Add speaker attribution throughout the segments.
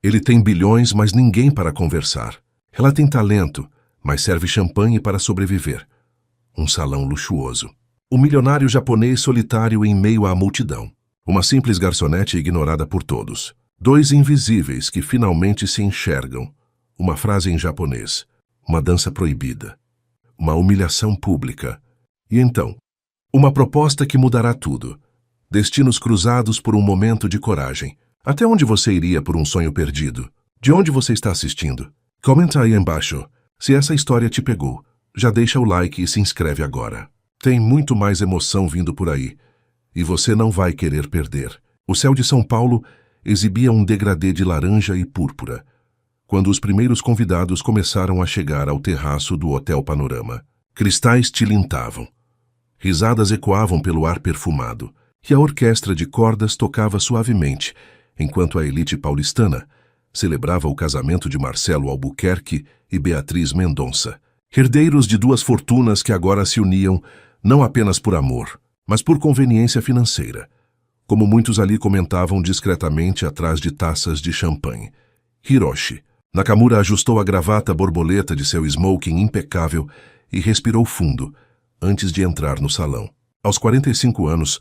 Speaker 1: Ele tem bilhões, mas ninguém para conversar. Ela tem talento, mas serve champanhe para sobreviver. Um salão luxuoso. O milionário japonês solitário em meio à multidão. Uma simples garçonete ignorada por todos. Dois invisíveis que finalmente se enxergam. Uma frase em japonês. Uma dança proibida. Uma humilhação pública. E então, uma proposta que mudará tudo. Destinos cruzados por um momento de coragem. Até onde você iria por um sonho perdido? De onde você está assistindo? Comenta aí embaixo. Se essa história te pegou, já deixa o like e se inscreve agora. Tem muito mais emoção vindo por aí. E você não vai querer perder. O céu de São Paulo exibia um degradê de laranja e púrpura, quando os primeiros convidados começaram a chegar ao terraço do Hotel Panorama. Cristais tilintavam. Risadas ecoavam pelo ar perfumado, e a orquestra de cordas tocava suavemente, enquanto a elite paulistana celebrava o casamento de Marcelo Albuquerque e Beatriz Mendonça, herdeiros de duas fortunas que agora se uniam não apenas por amor, mas por conveniência financeira, como muitos ali comentavam discretamente atrás de taças de champanhe. Hiroshi. Nakamura ajustou a gravata borboleta de seu smoking impecável e respirou fundo antes de entrar no salão. Aos 45 anos,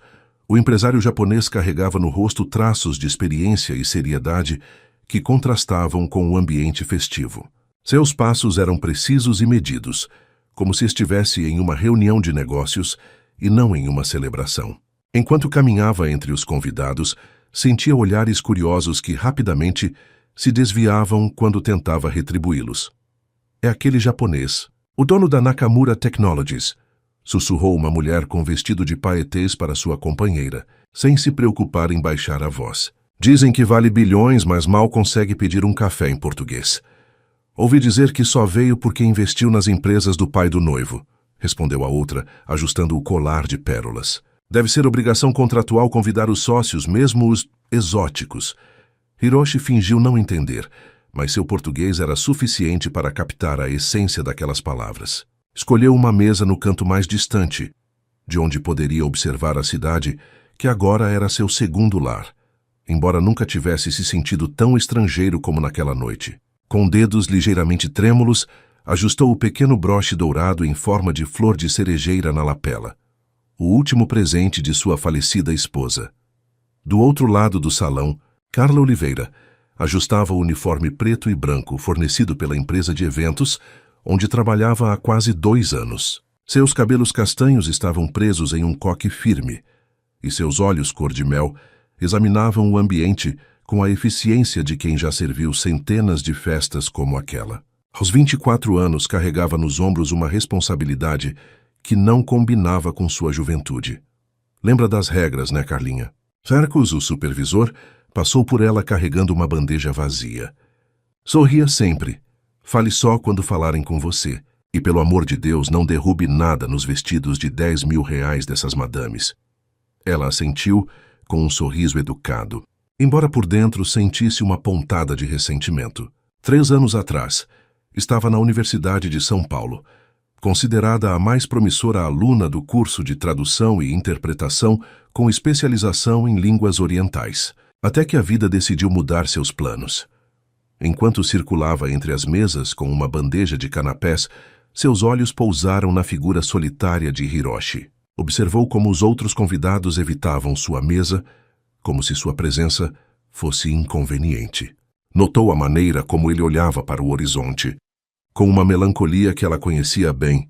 Speaker 1: o empresário japonês carregava no rosto traços de experiência e seriedade que contrastavam com o ambiente festivo. Seus passos eram precisos e medidos, como se estivesse em uma reunião de negócios e não em uma celebração. Enquanto caminhava entre os convidados, sentia olhares curiosos que rapidamente se desviavam quando tentava retribuí-los. É aquele japonês, o dono da Nakamura Technologies, sussurrou uma mulher com vestido de paetês para sua companheira, sem se preocupar em baixar a voz. Dizem que vale bilhões, mas mal consegue pedir um café em português. Ouvi dizer que só veio porque investiu nas empresas do pai do noivo, respondeu a outra, ajustando o colar de pérolas. Deve ser obrigação contratual convidar os sócios, mesmo os exóticos. Hiroshi fingiu não entender, mas seu português era suficiente para captar a essência daquelas palavras. Escolheu uma mesa no canto mais distante, de onde poderia observar a cidade, que agora era seu segundo lar, embora nunca tivesse se sentido tão estrangeiro como naquela noite. Com dedos ligeiramente trêmulos, ajustou o pequeno broche dourado em forma de flor de cerejeira na lapela, o último presente de sua falecida esposa. Do outro lado do salão, Carla Oliveira ajustava o uniforme preto e branco fornecido pela empresa de eventos, onde trabalhava há quase 2 anos. Seus cabelos castanhos estavam presos em um coque firme, e seus olhos cor-de-mel examinavam o ambiente com a eficiência de quem já serviu centenas de festas como aquela. Aos 24 anos, carregava nos ombros uma responsabilidade que não combinava com sua juventude. Lembra das regras, né, Carlinha? Fercus, o supervisor, passou por ela carregando uma bandeja vazia. Sorria sempre. Fale só quando falarem com você. E, pelo amor de Deus, não derrube nada nos vestidos de 10 mil reais dessas madames. Ela assentiu com um sorriso educado, embora por dentro sentisse uma pontada de ressentimento. 3 anos atrás, estava na Universidade de São Paulo, considerada a mais promissora aluna do curso de tradução e interpretação com especialização em línguas orientais, até que a vida decidiu mudar seus planos. Enquanto circulava entre as mesas com uma bandeja de canapés, seus olhos pousaram na figura solitária de Hiroshi. Observou como os outros convidados evitavam sua mesa, como se sua presença fosse inconveniente. Notou a maneira como ele olhava para o horizonte, com uma melancolia que ela conhecia bem.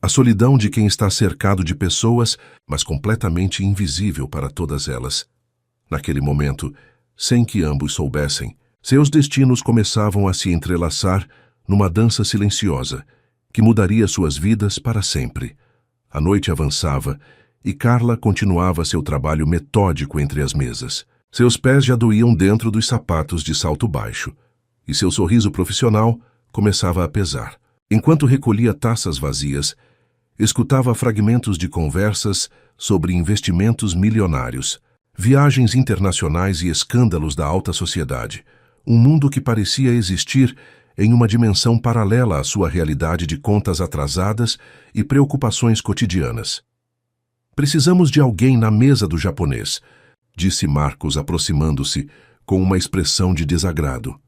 Speaker 1: A solidão de quem está cercado de pessoas, mas completamente invisível para todas elas. Naquele momento, sem que ambos soubessem, seus destinos começavam a se entrelaçar numa dança silenciosa, que mudaria suas vidas para sempre. A noite avançava e Carla continuava seu trabalho metódico entre as mesas. Seus pés já doíam dentro dos sapatos de salto baixo, e seu sorriso profissional começava a pesar. Enquanto recolhia taças vazias, escutava fragmentos de conversas sobre investimentos milionários, viagens internacionais e escândalos da alta sociedade, um mundo que parecia existir em uma dimensão paralela à sua realidade de contas atrasadas e preocupações cotidianas. Precisamos de alguém na mesa do japonês, disse Marcos aproximando-se, com uma expressão de desagrado.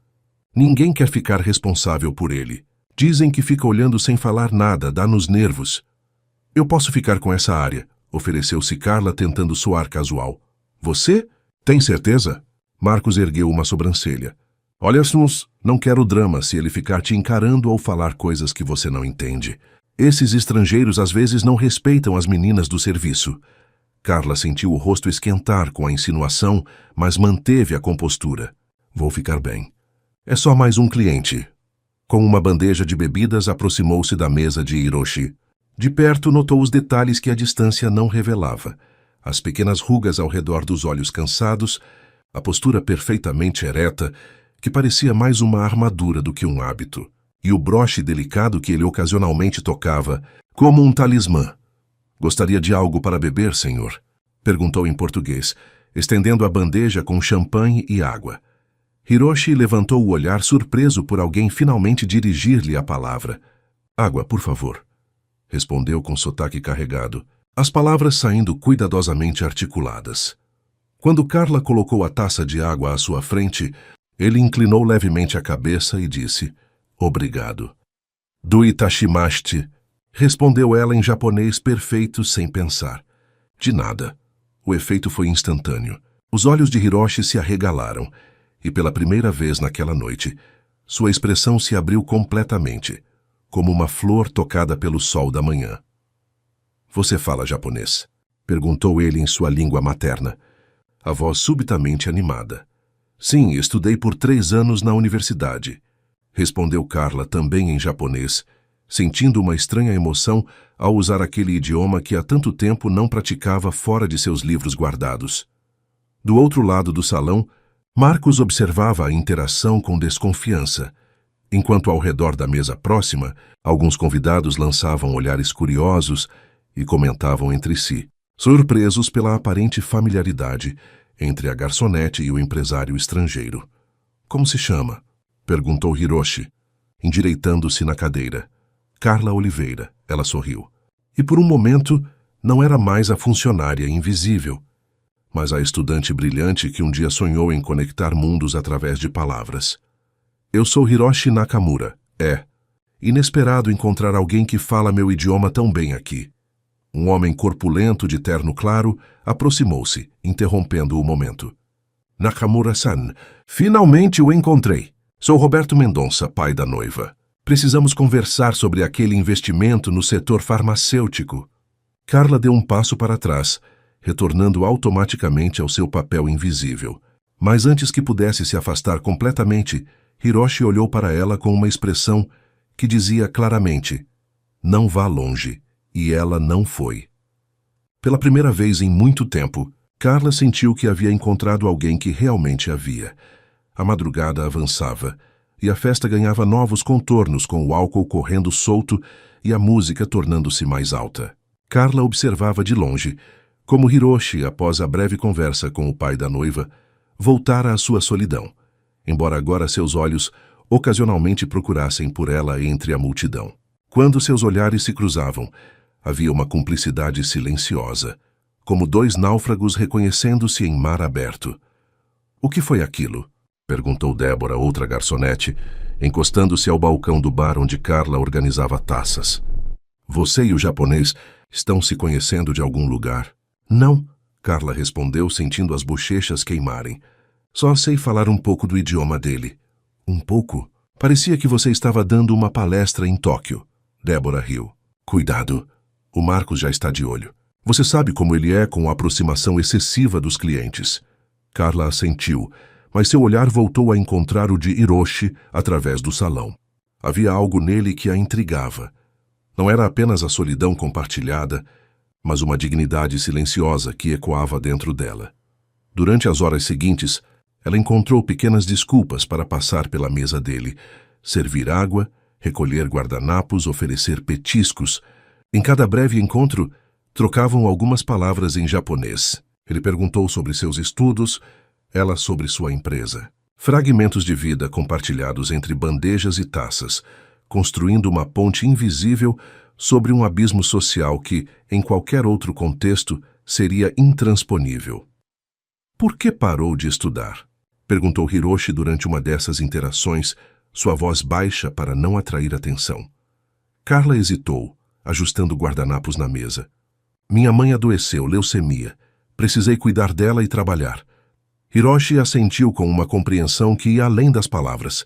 Speaker 1: Ninguém quer ficar responsável por ele. Dizem que fica olhando sem falar nada, dá-nos nervos. Eu posso ficar com essa área, ofereceu-se Carla tentando soar casual. Você? Tem certeza? Marcos ergueu uma sobrancelha. Olha-nos, não quero drama se ele ficar te encarando ou falar coisas que você não entende. Esses estrangeiros às vezes não respeitam as meninas do serviço. Carla sentiu o rosto esquentar com a insinuação, mas manteve a compostura. Vou ficar bem. É só mais um cliente. Com uma bandeja de bebidas, aproximou-se da mesa de Hiroshi. De perto, notou os detalhes que a distância não revelava. As pequenas rugas ao redor dos olhos cansados, a postura perfeitamente ereta, que parecia mais uma armadura do que um hábito, e o broche delicado que ele ocasionalmente tocava, como um talismã. Gostaria de algo para beber, senhor? Perguntou em português, estendendo a bandeja com champanhe e água. Hiroshi levantou o olhar surpreso por alguém finalmente dirigir-lhe a palavra. Água, por favor, respondeu com sotaque carregado, as palavras saindo cuidadosamente articuladas. Quando Carla colocou a taça de água à sua frente, ele inclinou levemente a cabeça e disse, obrigado. Do itashimashite, respondeu ela em japonês perfeito sem pensar. De nada. O efeito foi instantâneo. Os olhos de Hiroshi se arregalaram, e pela primeira vez naquela noite, sua expressão se abriu completamente, como uma flor tocada pelo sol da manhã. Você fala japonês? Perguntou ele em sua língua materna, a voz subitamente animada. Sim, estudei por 3 anos na universidade, respondeu Carla também em japonês, sentindo uma estranha emoção ao usar aquele idioma que há tanto tempo não praticava fora de seus livros guardados. Do outro lado do salão, Marcos observava a interação com desconfiança, enquanto ao redor da mesa próxima, alguns convidados lançavam olhares curiosos e comentavam entre si, surpresos pela aparente familiaridade entre a garçonete e o empresário estrangeiro. Como se chama? Perguntou Hiroshi, endireitando-se na cadeira. Carla Oliveira, ela sorriu. E por um momento, não era mais a funcionária invisível, mas a estudante brilhante que um dia sonhou em conectar mundos através de palavras. Eu sou Hiroshi Nakamura. É inesperado encontrar alguém que fala meu idioma tão bem aqui. Um homem corpulento de terno claro aproximou-se, interrompendo o momento. Nakamura-san, finalmente o encontrei. Sou Roberto Mendonça, pai da noiva. Precisamos conversar sobre aquele investimento no setor farmacêutico. Carla deu um passo para trás, retornando automaticamente ao seu papel invisível. Mas antes que pudesse se afastar completamente, Hiroshi olhou para ela com uma expressão que dizia claramente, não vá longe, e ela não foi. Pela primeira vez em muito tempo, Carla sentiu que havia encontrado alguém que realmente havia. A madrugada avançava, e a festa ganhava novos contornos com o álcool correndo solto e a música tornando-se mais alta. Carla observava de longe, como Hiroshi, após a breve conversa com o pai da noiva, voltara à sua solidão, embora agora seus olhos ocasionalmente procurassem por ela entre a multidão. Quando seus olhares se cruzavam, havia uma cumplicidade silenciosa, como 2 náufragos reconhecendo-se em mar aberto. O que foi aquilo? Perguntou Débora, outra garçonete, encostando-se ao balcão do bar onde Carla organizava taças. Você e o japonês estão se conhecendo de algum lugar? Não, Carla respondeu, sentindo as bochechas queimarem. Só sei falar um pouco do idioma dele. Um pouco? Parecia que você estava dando uma palestra em Tóquio. Débora riu. Cuidado, o Marcos já está de olho. Você sabe como ele é com a aproximação excessiva dos clientes. Carla assentiu, mas seu olhar voltou a encontrar o de Hiroshi através do salão. Havia algo nele que a intrigava. Não era apenas a solidão compartilhada, mas uma dignidade silenciosa que ecoava dentro dela. Durante as horas seguintes, ela encontrou pequenas desculpas para passar pela mesa dele, servir água, recolher guardanapos, oferecer petiscos. Em cada breve encontro, trocavam algumas palavras em japonês. Ele perguntou sobre seus estudos, ela sobre sua empresa. Fragmentos de vida compartilhados entre bandejas e taças, construindo uma ponte invisível sobre um abismo social que, em qualquer outro contexto, seria intransponível. Por que parou de estudar? Perguntou Hiroshi durante uma dessas interações, sua voz baixa para não atrair atenção. Carla hesitou, ajustando guardanapos na mesa. Minha mãe adoeceu, leucemia. Precisei cuidar dela e trabalhar. Hiroshi assentiu com uma compreensão que ia além das palavras.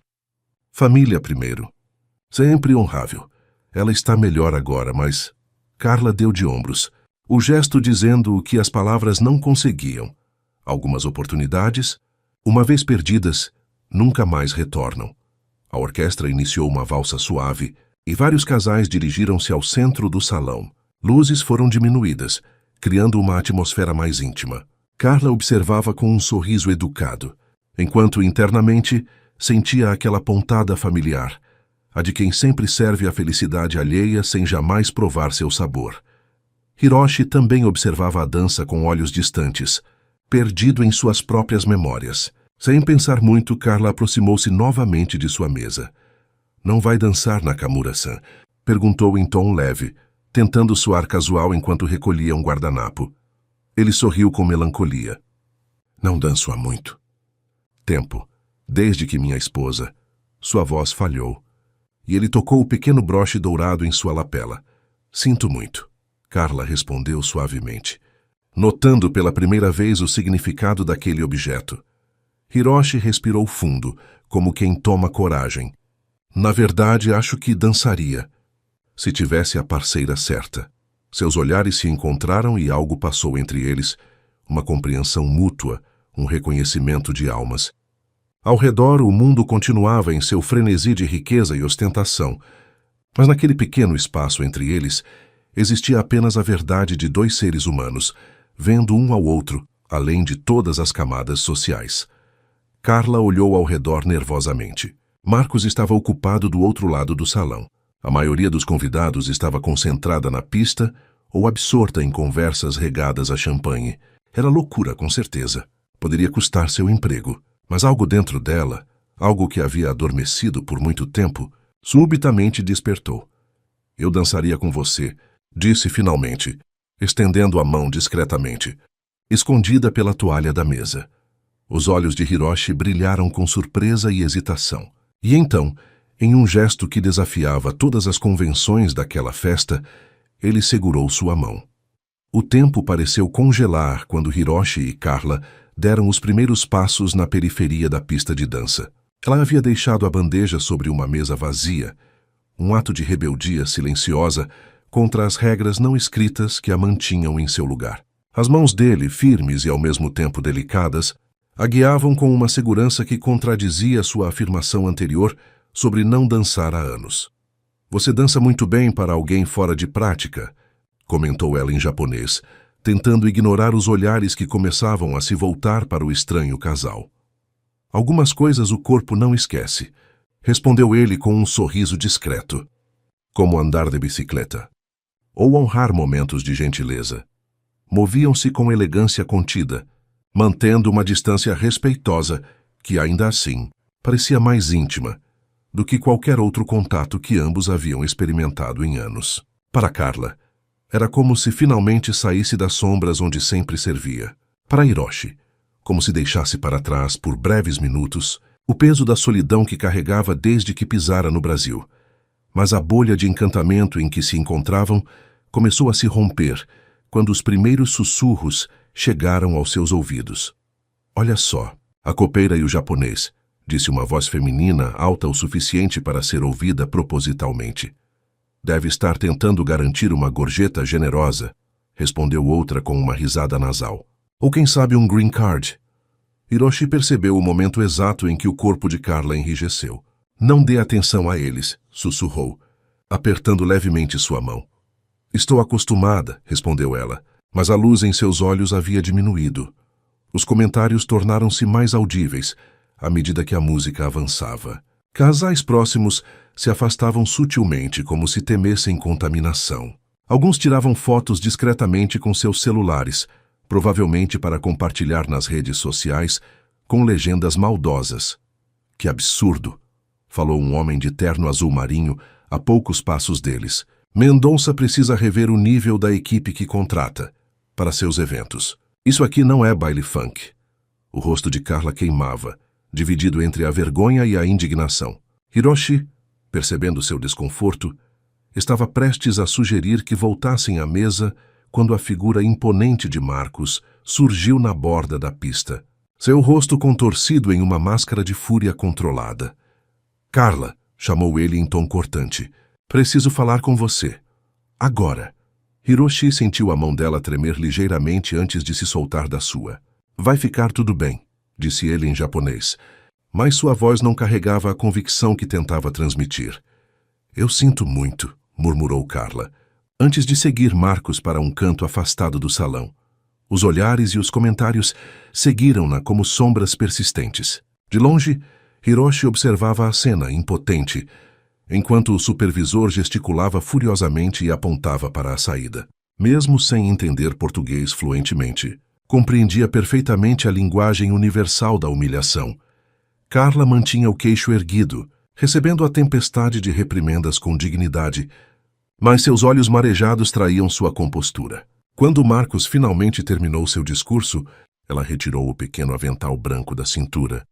Speaker 1: Família primeiro. Sempre honrável. Ela está melhor agora, mas... Carla deu de ombros, o gesto dizendo o que as palavras não conseguiam. Algumas oportunidades, uma vez perdidas, nunca mais retornam. A orquestra iniciou uma valsa suave e vários casais dirigiram-se ao centro do salão. Luzes foram diminuídas, criando uma atmosfera mais íntima. Carla observava com um sorriso educado, enquanto internamente sentia aquela pontada familiar, a de quem sempre serve a felicidade alheia sem jamais provar seu sabor. Hiroshi também observava a dança com olhos distantes, perdido em suas próprias memórias. Sem pensar muito, Carla aproximou-se novamente de sua mesa. Não vai dançar, Nakamura-san? Perguntou em tom leve, tentando soar casual enquanto recolhia um guardanapo. Ele sorriu com melancolia. Não danço há muito tempo, desde que minha esposa... Sua voz falhou, e ele tocou o pequeno broche dourado em sua lapela. Sinto muito, Carla respondeu suavemente, notando pela primeira vez o significado daquele objeto. Hiroshi respirou fundo, como quem toma coragem. Na verdade, acho que dançaria, se tivesse a parceira certa. Seus olhares se encontraram e algo passou entre eles, uma compreensão mútua, um reconhecimento de almas. Ao redor, o mundo continuava em seu frenesi de riqueza e ostentação, mas naquele pequeno espaço entre eles, existia apenas a verdade de dois seres humanos, vendo um ao outro, além de todas as camadas sociais. Carla olhou ao redor nervosamente. Marcos estava ocupado do outro lado do salão. A maioria dos convidados estava concentrada na pista ou absorta em conversas regadas a champanhe. Era loucura, com certeza. Poderia custar seu emprego. Mas algo dentro dela, algo que havia adormecido por muito tempo, subitamente despertou. Eu dançaria com você, disse finalmente, estendendo a mão discretamente, escondida pela toalha da mesa. Os olhos de Hiroshi brilharam com surpresa e hesitação. E então, em um gesto que desafiava todas as convenções daquela festa, ele segurou sua mão. O tempo pareceu congelar quando Hiroshi e Carla deram os primeiros passos na periferia da pista de dança. Ela havia deixado a bandeja sobre uma mesa vazia, um ato de rebeldia silenciosa contra as regras não escritas que a mantinham em seu lugar. As mãos dele, firmes e ao mesmo tempo delicadas, a guiavam com uma segurança que contradizia sua afirmação anterior sobre não dançar há anos. Você dança muito bem para alguém fora de prática, comentou ela em japonês, tentando ignorar os olhares que começavam a se voltar para o estranho casal. Algumas coisas o corpo não esquece, respondeu ele com um sorriso discreto, como andar de bicicleta, ou honrar momentos de gentileza. Moviam-se com elegância contida, mantendo uma distância respeitosa que, ainda assim, parecia mais íntima do que qualquer outro contato que ambos haviam experimentado em anos. Para Carla, era como se finalmente saísse das sombras onde sempre servia. Para Hiroshi, como se deixasse para trás, por breves minutos, o peso da solidão que carregava desde que pisara no Brasil. Mas a bolha de encantamento em que se encontravam começou a se romper quando os primeiros sussurros chegaram aos seus ouvidos. Olha só, a copeira e o japonês, disse uma voz feminina alta o suficiente para ser ouvida propositalmente. Deve estar tentando garantir uma gorjeta generosa, respondeu outra com uma risada nasal. Ou quem sabe um green card. Hiroshi percebeu o momento exato em que o corpo de Carla enrijeceu. Não dê atenção a eles, sussurrou, apertando levemente sua mão. Estou acostumada, respondeu ela, mas a luz em seus olhos havia diminuído. Os comentários tornaram-se mais audíveis à medida que a música avançava. Casais próximos se afastavam sutilmente como se temessem contaminação. Alguns tiravam fotos discretamente com seus celulares, provavelmente para compartilhar nas redes sociais com legendas maldosas. Que absurdo! Falou um homem de terno azul marinho a poucos passos deles. Mendonça precisa rever o nível da equipe que contrata para seus eventos. Isso aqui não é baile funk. O rosto de Carla queimava, dividido entre a vergonha e a indignação. Hiroshi, percebendo seu desconforto, estava prestes a sugerir que voltassem à mesa quando a figura imponente de Marcos surgiu na borda da pista, seu rosto contorcido em uma máscara de fúria controlada. "Carla", chamou ele em tom cortante, "preciso falar com você. Agora." Hiroshi sentiu a mão dela tremer ligeiramente antes de se soltar da sua. "Vai ficar tudo bem", disse ele em japonês, mas sua voz não carregava a convicção que tentava transmitir. "Eu sinto muito", murmurou Carla, antes de seguir Marcos para um canto afastado do salão. Os olhares e os comentários seguiram-na como sombras persistentes. De longe, Hiroshi observava a cena, impotente, enquanto o supervisor gesticulava furiosamente e apontava para a saída. Mesmo sem entender português fluentemente, compreendia perfeitamente a linguagem universal da humilhação. Carla mantinha o queixo erguido, recebendo a tempestade de reprimendas com dignidade, mas seus olhos marejados traíam sua compostura. Quando Marcos finalmente terminou seu discurso, ela retirou o pequeno avental branco da cintura,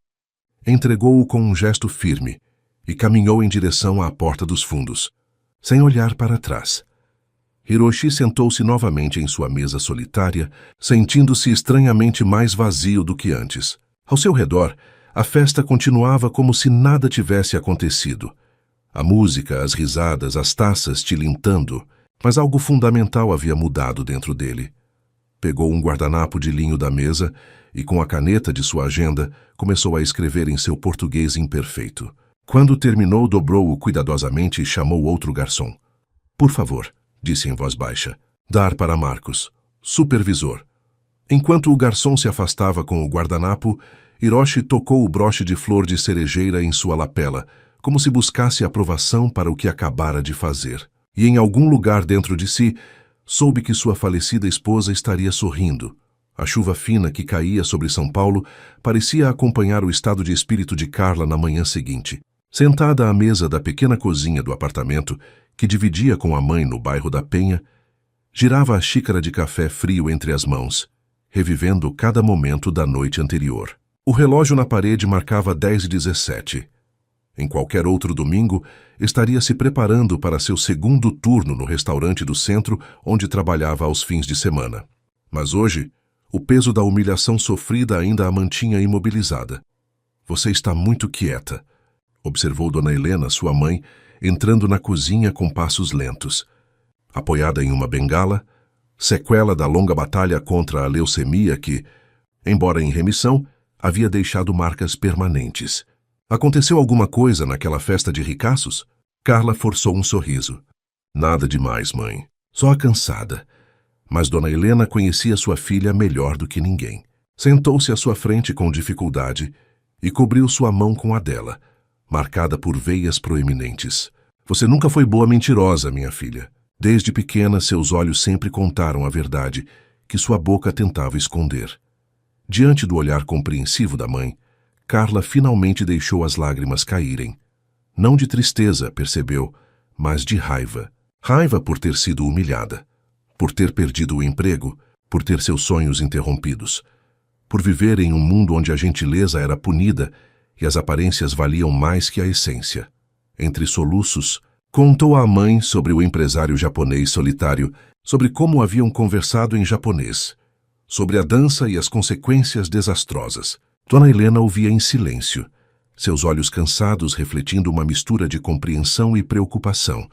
Speaker 1: entregou-o com um gesto firme e caminhou em direção à porta dos fundos, sem olhar para trás. Hiroshi sentou-se novamente em sua mesa solitária, sentindo-se estranhamente mais vazio do que antes. Ao seu redor, a festa continuava como se nada tivesse acontecido. A música, as risadas, as taças tilintando, mas algo fundamental havia mudado dentro dele. Pegou um guardanapo de linho da mesa e, com a caneta de sua agenda, começou a escrever em seu português imperfeito. Quando terminou, dobrou-o cuidadosamente e chamou outro garçom. "Por favor", disse em voz baixa, "dar para Marcos, supervisor." Enquanto o garçom se afastava com o guardanapo, Hiroshi tocou o broche de flor de cerejeira em sua lapela, como se buscasse aprovação para o que acabara de fazer. E em algum lugar dentro de si, soube que sua falecida esposa estaria sorrindo. A chuva fina que caía sobre São Paulo parecia acompanhar o estado de espírito de Carla na manhã seguinte. Sentada à mesa da pequena cozinha do apartamento, que dividia com a mãe no bairro da Penha, girava a xícara de café frio entre as mãos, revivendo cada momento da noite anterior. O relógio na parede marcava 10h17. Em qualquer outro domingo, estaria se preparando para seu segundo turno no restaurante do centro onde trabalhava aos fins de semana. Mas hoje, o peso da humilhação sofrida ainda a mantinha imobilizada. "Você está muito quieta", observou Dona Helena, sua mãe, entrando na cozinha com passos lentos. Apoiada em uma bengala, sequela da longa batalha contra a leucemia que, embora em remissão, havia deixado marcas permanentes. "Aconteceu alguma coisa naquela festa de ricaços?" Carla forçou um sorriso. "Nada demais, mãe. Só cansada." Mas Dona Helena conhecia sua filha melhor do que ninguém. Sentou-se à sua frente com dificuldade e cobriu sua mão com a dela, marcada por veias proeminentes. "Você nunca foi boa mentirosa, minha filha. Desde pequena, seus olhos sempre contaram a verdade, que sua boca tentava esconder." Diante do olhar compreensivo da mãe, Carla finalmente deixou as lágrimas caírem. Não de tristeza, percebeu, mas de raiva. Raiva por ter sido humilhada, por ter perdido o emprego, por ter seus sonhos interrompidos, por viver em um mundo onde a gentileza era punida e as aparências valiam mais que a essência. Entre soluços, contou à mãe sobre o empresário japonês solitário, sobre como haviam conversado em japonês, sobre a dança e as consequências desastrosas. Dona Helena ouvia em silêncio, seus olhos cansados refletindo uma mistura de compreensão e preocupação.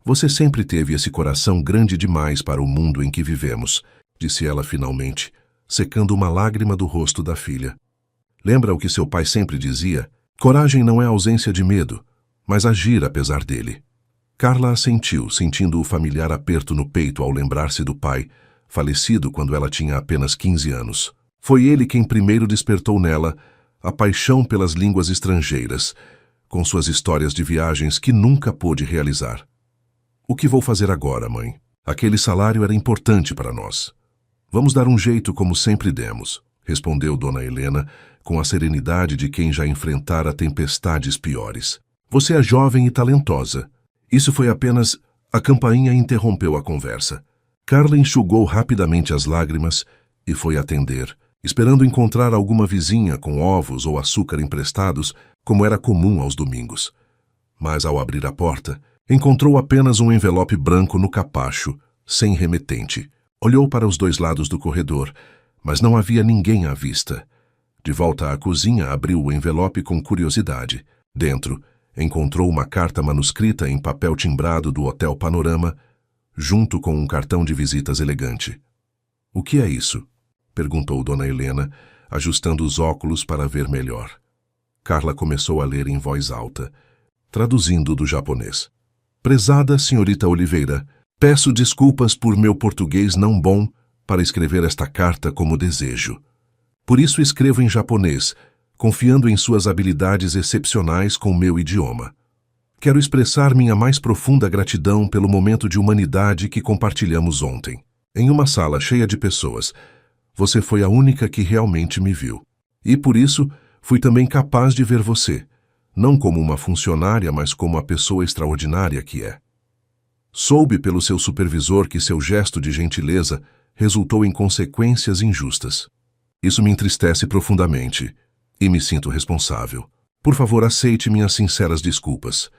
Speaker 1: "Você sempre teve esse coração grande demais para o mundo em que vivemos", disse ela finalmente, secando uma lágrima do rosto da filha. "Lembra o que seu pai sempre dizia? Coragem não é ausência de medo, mas agir apesar dele." Carla assentiu, sentindo o familiar aperto no peito ao lembrar-se do pai, falecido quando ela tinha apenas 15 anos. Foi ele quem primeiro despertou nela a paixão pelas línguas estrangeiras, com suas histórias de viagens que nunca pôde realizar. "O que vou fazer agora, mãe? Aquele salário era importante para nós." "Vamos dar um jeito como sempre demos", respondeu Dona Helena, com a serenidade de quem já enfrentara tempestades piores. "Você é jovem e talentosa. Isso foi apenas..." A campainha interrompeu a conversa. Carla enxugou rapidamente as lágrimas e foi atender, esperando encontrar alguma vizinha com ovos ou açúcar emprestados, como era comum aos domingos. Mas, ao abrir a porta, encontrou apenas um envelope branco no capacho, sem remetente. Olhou para os dois lados do corredor, mas não havia ninguém à vista. De volta à cozinha, abriu o envelope com curiosidade. Dentro, encontrou uma carta manuscrita em papel timbrado do Hotel Panorama, junto com um cartão de visitas elegante. "O que é isso?" perguntou Dona Helena, ajustando os óculos para ver melhor. Carla começou a ler em voz alta, traduzindo do japonês. "Prezada senhorita Oliveira, peço desculpas por meu português não bom para escrever esta carta como desejo. Por isso escrevo em japonês, confiando em suas habilidades excepcionais com meu idioma. Quero expressar minha mais profunda gratidão pelo momento de humanidade que compartilhamos ontem. Em uma sala cheia de pessoas, você foi a única que realmente me viu. E por isso, fui também capaz de ver você, não como uma funcionária, mas como a pessoa extraordinária que é. Soube pelo seu supervisor que seu gesto de gentileza resultou em consequências injustas. Isso me entristece profundamente e me sinto responsável. Por favor, aceite minhas sinceras desculpas.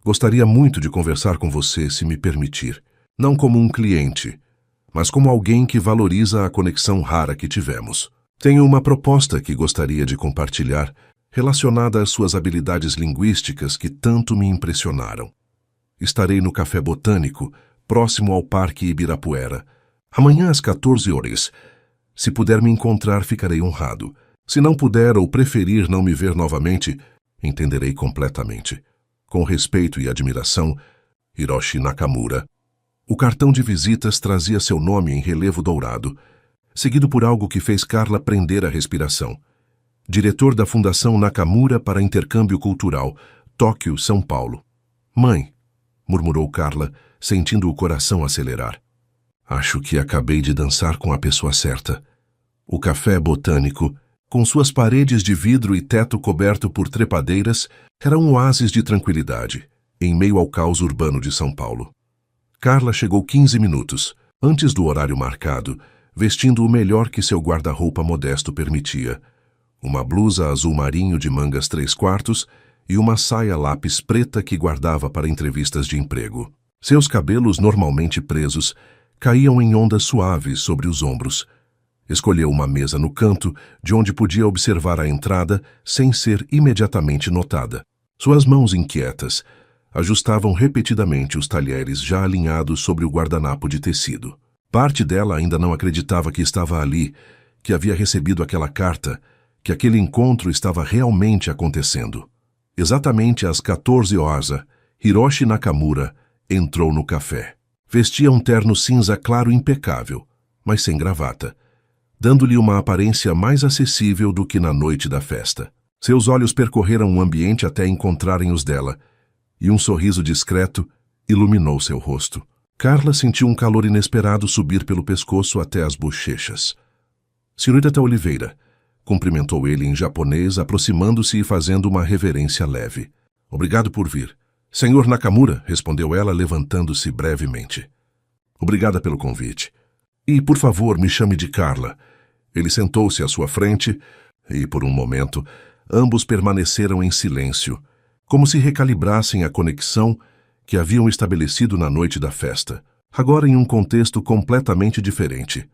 Speaker 1: Gostaria muito de conversar com você, se me permitir, não como um cliente, mas como alguém que valoriza a conexão rara que tivemos. Tenho uma proposta que gostaria de compartilhar, relacionada às suas habilidades linguísticas que tanto me impressionaram. Estarei no Café Botânico, próximo ao Parque Ibirapuera, amanhã às 14 horas. Se puder me encontrar, ficarei honrado. Se não puder ou preferir não me ver novamente, entenderei completamente. Com respeito e admiração, Hiroshi Nakamura." O cartão de visitas trazia seu nome em relevo dourado, seguido por algo que fez Carla prender a respiração. Diretor da Fundação Nakamura para Intercâmbio Cultural, Tóquio, São Paulo. "Mãe", murmurou Carla, sentindo o coração acelerar. "Acho que acabei de dançar com a pessoa certa." O Café Botânico, com suas paredes de vidro e teto coberto por trepadeiras, era um oásis de tranquilidade, em meio ao caos urbano de São Paulo. Carla chegou 15 minutos, antes do horário marcado, vestindo o melhor que seu guarda-roupa modesto permitia. Uma blusa azul marinho de mangas 3/4 e uma saia lápis preta que guardava para entrevistas de emprego. Seus cabelos, normalmente presos, caíam em ondas suaves sobre os ombros. Escolheu uma mesa no canto, de onde podia observar a entrada sem ser imediatamente notada. Suas mãos inquietas ajustavam repetidamente os talheres já alinhados sobre o guardanapo de tecido. Parte dela ainda não acreditava que estava ali, que havia recebido aquela carta, que aquele encontro estava realmente acontecendo. Exatamente às 14 horas, Hiroshi Nakamura entrou no café. Vestia um terno cinza claro impecável, mas sem gravata, dando-lhe uma aparência mais acessível do que na noite da festa. Seus olhos percorreram o ambiente até encontrarem os dela, e um sorriso discreto iluminou seu rosto. Carla sentiu um calor inesperado subir pelo pescoço até as bochechas. "Senhorita Oliveira", cumprimentou ele em japonês, aproximando-se e fazendo uma reverência leve. "Obrigado por vir." "Senhor Nakamura", respondeu ela, levantando-se brevemente. "Obrigada pelo convite. E, por favor, me chame de Carla." Ele sentou-se à sua frente e, por um momento, ambos permaneceram em silêncio, como se recalibrassem a conexão que haviam estabelecido na noite da festa, agora em um contexto completamente diferente.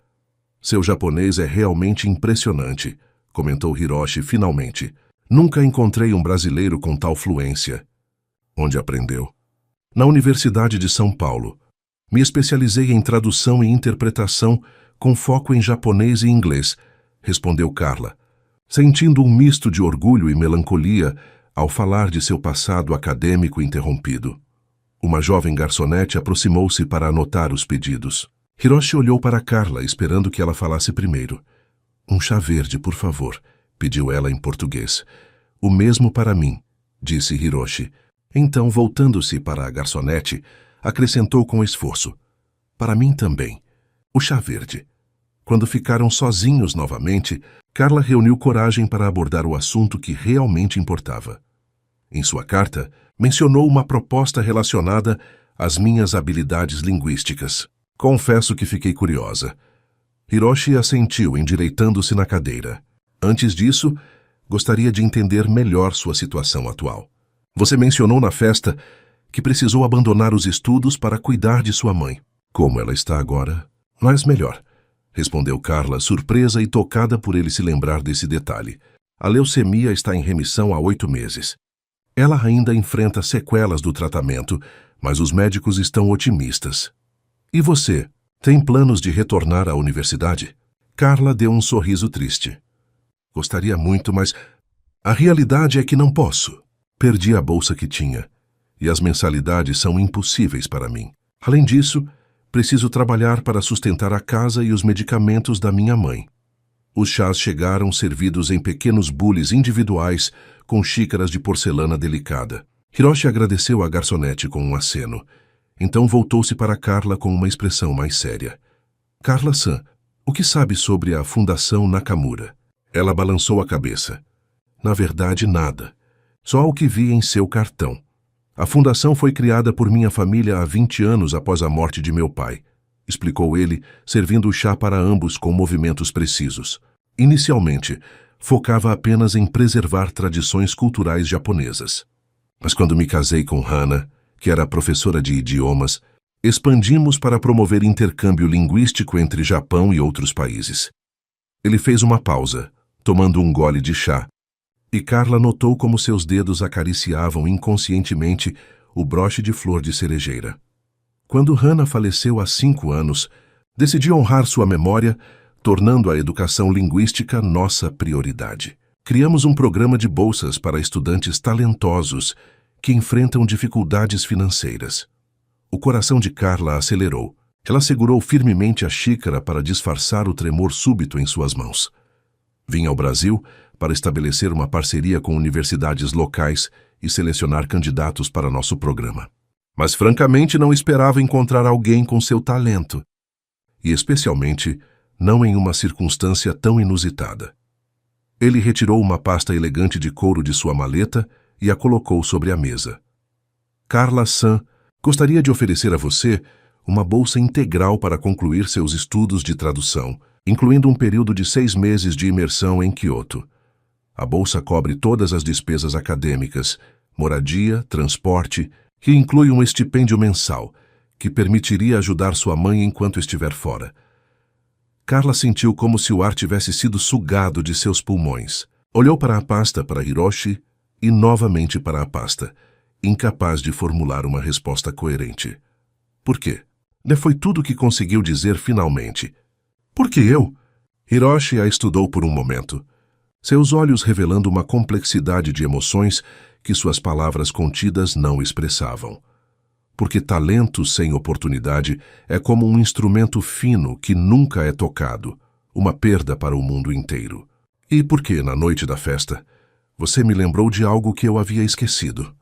Speaker 1: "Seu japonês é realmente impressionante", comentou Hiroshi finalmente. "Nunca encontrei um brasileiro com tal fluência." "Onde aprendeu?" "Na Universidade de São Paulo. Me especializei em tradução e interpretação com foco em japonês e inglês", respondeu Carla, sentindo um misto de orgulho e melancolia ao falar de seu passado acadêmico interrompido. Uma jovem garçonete aproximou-se para anotar os pedidos. Hiroshi olhou para Carla, esperando que ela falasse primeiro. "Um chá verde, por favor", pediu ela em português. "O mesmo para mim", disse Hiroshi. Então, voltando-se para a garçonete, acrescentou com esforço: "Para mim também. O chá verde." Quando ficaram sozinhos novamente, Carla reuniu coragem para abordar o assunto que realmente importava. Em sua carta, mencionou uma proposta relacionada às minhas habilidades linguísticas. "Confesso que fiquei curiosa. Hiroshi assentiu, endireitando-se na cadeira. Antes disso, gostaria de entender melhor sua situação atual. Você mencionou na festa que precisou abandonar os estudos para cuidar de sua mãe. Como ela está agora? Mas melhor, respondeu Carla, surpresa e tocada por ele se lembrar desse detalhe. A leucemia está em remissão há 8 meses. Ela ainda enfrenta sequelas do tratamento, mas os médicos estão otimistas. E você, tem planos de retornar à universidade? Carla deu um sorriso triste. Gostaria muito, mas a realidade é que não posso. Perdi a bolsa que tinha, e as mensalidades são impossíveis para mim. Além disso, preciso trabalhar para sustentar a casa e os medicamentos da minha mãe. Os chás chegaram servidos em pequenos bules individuais com xícaras de porcelana delicada. Hiroshi agradeceu à garçonete com um aceno. Então voltou-se para Carla com uma expressão mais séria. Carla-san, o que sabe sobre a Fundação Nakamura? Ela balançou a cabeça. Na verdade, nada. Só o que vi em seu cartão. A fundação foi criada por minha família há 20 anos após a morte de meu pai, explicou ele, servindo o chá para ambos com movimentos precisos. Inicialmente, focava apenas em preservar tradições culturais japonesas. Mas quando me casei com Hana, que era professora de idiomas, expandimos para promover intercâmbio linguístico entre Japão e outros países. Ele fez uma pausa, tomando um gole de chá, e Carla notou como seus dedos acariciavam inconscientemente o broche de flor de cerejeira. Quando Hana faleceu há 5 anos, decidi honrar sua memória, tornando a educação linguística nossa prioridade. Criamos um programa de bolsas para estudantes talentosos que enfrentam dificuldades financeiras. O coração de Carla acelerou. Ela segurou firmemente a xícara para disfarçar o tremor súbito em suas mãos. Vim ao Brasil para estabelecer uma parceria com universidades locais e selecionar candidatos para nosso programa. Mas francamente não esperava encontrar alguém com seu talento, e especialmente não em uma circunstância tão inusitada. Ele retirou uma pasta elegante de couro de sua maleta e a colocou sobre a mesa. Carla-san, gostaria de oferecer a você uma bolsa integral para concluir seus estudos de tradução, incluindo um período de 6 meses de imersão em Kyoto. A bolsa cobre todas as despesas acadêmicas, moradia, transporte, que inclui um estipêndio mensal, que permitiria ajudar sua mãe enquanto estiver fora. Carla sentiu como se o ar tivesse sido sugado de seus pulmões. Olhou para a pasta, para Hiroshi, e novamente para a pasta, incapaz de formular uma resposta coerente. Por quê? Foi tudo o que conseguiu dizer finalmente. Por que eu? Hiroshi a estudou por um momento, seus olhos revelando uma complexidade de emoções que suas palavras contidas não expressavam. Porque talento sem oportunidade é como um instrumento fino que nunca é tocado, uma perda para o mundo inteiro. E porque, na noite da festa, você me lembrou de algo que eu havia esquecido,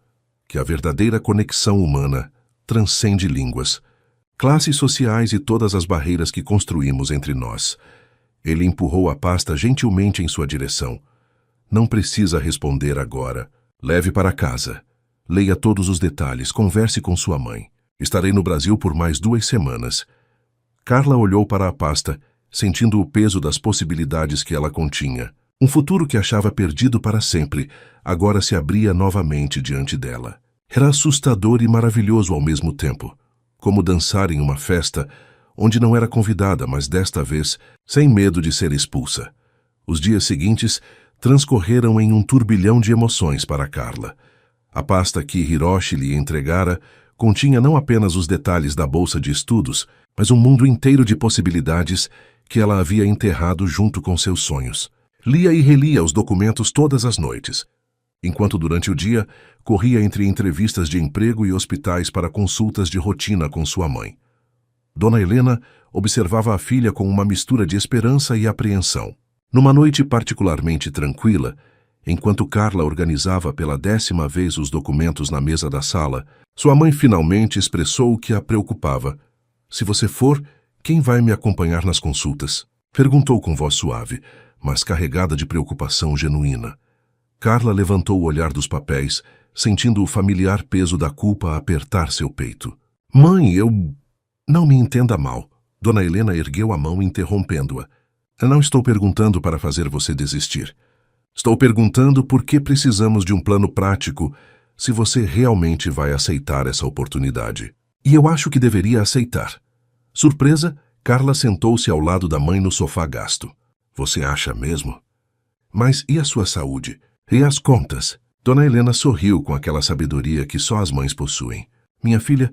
Speaker 1: que a verdadeira conexão humana transcende línguas, classes sociais e todas as barreiras que construímos entre nós. Ele empurrou a pasta gentilmente em sua direção. Não precisa responder agora. Leve para casa. Leia todos os detalhes, converse com sua mãe. Estarei no Brasil por mais 2 semanas. Carla olhou para a pasta, sentindo o peso das possibilidades que ela continha. Um futuro que achava perdido para sempre, agora se abria novamente diante dela. Era assustador e maravilhoso ao mesmo tempo, como dançar em uma festa onde não era convidada, mas desta vez, sem medo de ser expulsa. Os dias seguintes transcorreram em um turbilhão de emoções para Carla. A pasta que Hiroshi lhe entregara continha não apenas os detalhes da bolsa de estudos, mas um mundo inteiro de possibilidades que ela havia enterrado junto com seus sonhos. Lia e relia os documentos todas as noites, enquanto durante o dia corria entre entrevistas de emprego e hospitais para consultas de rotina com sua mãe. Dona Helena observava a filha com uma mistura de esperança e apreensão. Numa noite particularmente tranquila, enquanto Carla organizava pela 10ª vez os documentos na mesa da sala, sua mãe finalmente expressou o que a preocupava. Se você for, quem vai me acompanhar nas consultas? Perguntou com voz suave, mas carregada de preocupação genuína. Carla levantou o olhar dos papéis, sentindo o familiar peso da culpa apertar seu peito. Mãe, eu... Não me entenda mal. Dona Helena ergueu a mão, interrompendo-a. Eu não estou perguntando para fazer você desistir. Estou perguntando por que precisamos de um plano prático se você realmente vai aceitar essa oportunidade. E eu acho que deveria aceitar. Surpresa, Carla sentou-se ao lado da mãe no sofá gasto. Você acha mesmo? Mas e a sua saúde? E as contas? Dona Helena sorriu com aquela sabedoria que só as mães possuem. Minha filha,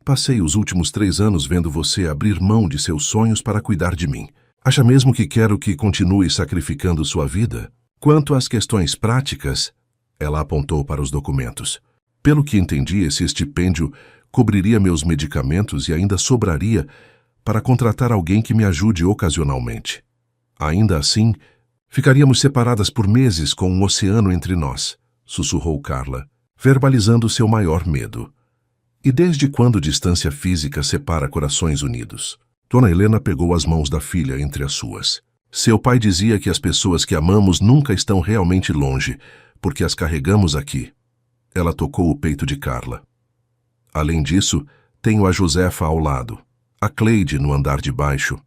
Speaker 1: passei os últimos 3 anos vendo você abrir mão de seus sonhos para cuidar de mim. Acha mesmo que quero que continue sacrificando sua vida? Quanto às questões práticas, ela apontou para os documentos. Pelo que entendi, esse estipêndio cobriria meus medicamentos e ainda sobraria para contratar alguém que me ajude ocasionalmente. Ainda assim, ficaríamos separadas por meses com um oceano entre nós, sussurrou Carla, verbalizando seu maior medo. E desde quando distância física separa corações unidos? Dona Helena pegou as mãos da filha entre as suas. Seu pai dizia que as pessoas que amamos nunca estão realmente longe, porque as carregamos aqui. Ela tocou o peito de Carla. Além disso, tenho a Josefa ao lado, a Cleide no andar de baixo.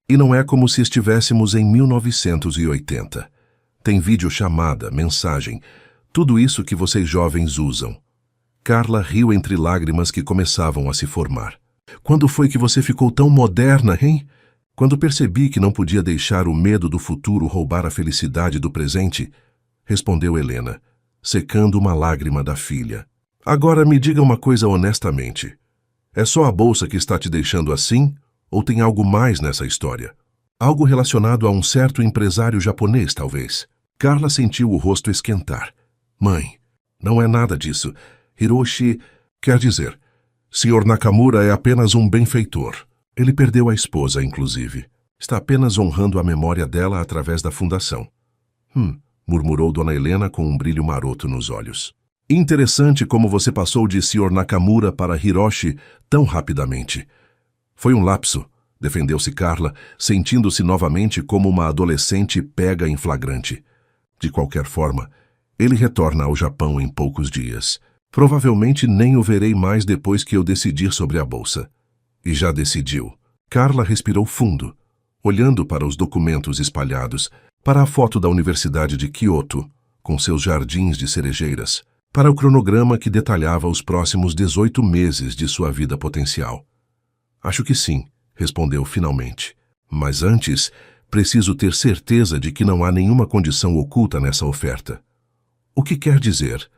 Speaker 1: E não é como se estivéssemos em 1980. Tem videochamada, mensagem, tudo isso que vocês jovens usam. Carla riu entre lágrimas que começavam a se formar. Quando foi que você ficou tão moderna, hein? Quando percebi que não podia deixar o medo do futuro roubar a felicidade do presente, respondeu Helena, secando uma lágrima da filha. Agora me diga uma coisa honestamente. É só a bolsa que está te deixando assim, ou tem algo mais nessa história? Algo relacionado a um certo empresário japonês, talvez. Carla sentiu o rosto esquentar. Mãe, não é nada disso. Hiroshi, quer dizer, Sr. Nakamura é apenas um benfeitor. Ele perdeu a esposa, inclusive. Está apenas honrando a memória dela através da fundação. Murmurou Dona Helena com um brilho maroto nos olhos. Interessante como você passou de Sr. Nakamura para Hiroshi tão rapidamente. Foi um lapso, defendeu-se Carla, sentindo-se novamente como uma adolescente pega em flagrante. De qualquer forma, ele retorna ao Japão em poucos dias. Provavelmente nem o verei mais depois que eu decidir sobre a bolsa. E já decidiu. Carla respirou fundo, olhando para os documentos espalhados, para a foto da Universidade de Kyoto, com seus jardins de cerejeiras, para o cronograma que detalhava os próximos 18 meses de sua vida potencial. Acho que sim, respondeu finalmente. Mas antes, preciso ter certeza de que não há nenhuma condição oculta nessa oferta. O que quer dizer?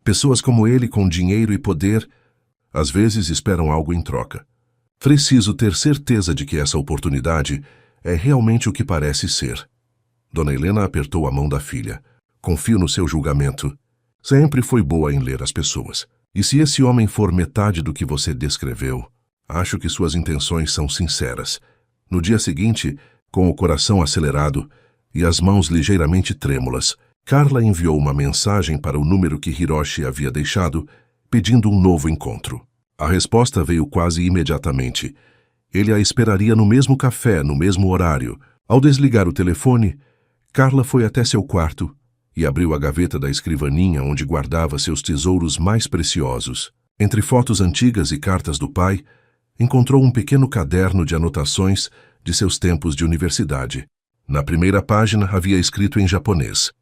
Speaker 1: Pessoas como ele, com dinheiro e poder, às vezes esperam algo em troca. Preciso ter certeza de que essa oportunidade é realmente o que parece ser. Dona Helena apertou a mão da filha. Confio no seu julgamento. Sempre foi boa em ler as pessoas. E se esse homem for metade do que você descreveu, acho que suas intenções são sinceras. No dia seguinte, com o coração acelerado e as mãos ligeiramente trêmulas, Carla enviou uma mensagem para o número que Hiroshi havia deixado, pedindo um novo encontro. A resposta veio quase imediatamente. Ele a esperaria no mesmo café, no mesmo horário. Ao desligar o telefone, Carla foi até seu quarto e abriu a gaveta da escrivaninha onde guardava seus tesouros mais preciosos. Entre fotos antigas e cartas do pai, encontrou um pequeno caderno de anotações de seus tempos de universidade. Na primeira página havia escrito em japonês: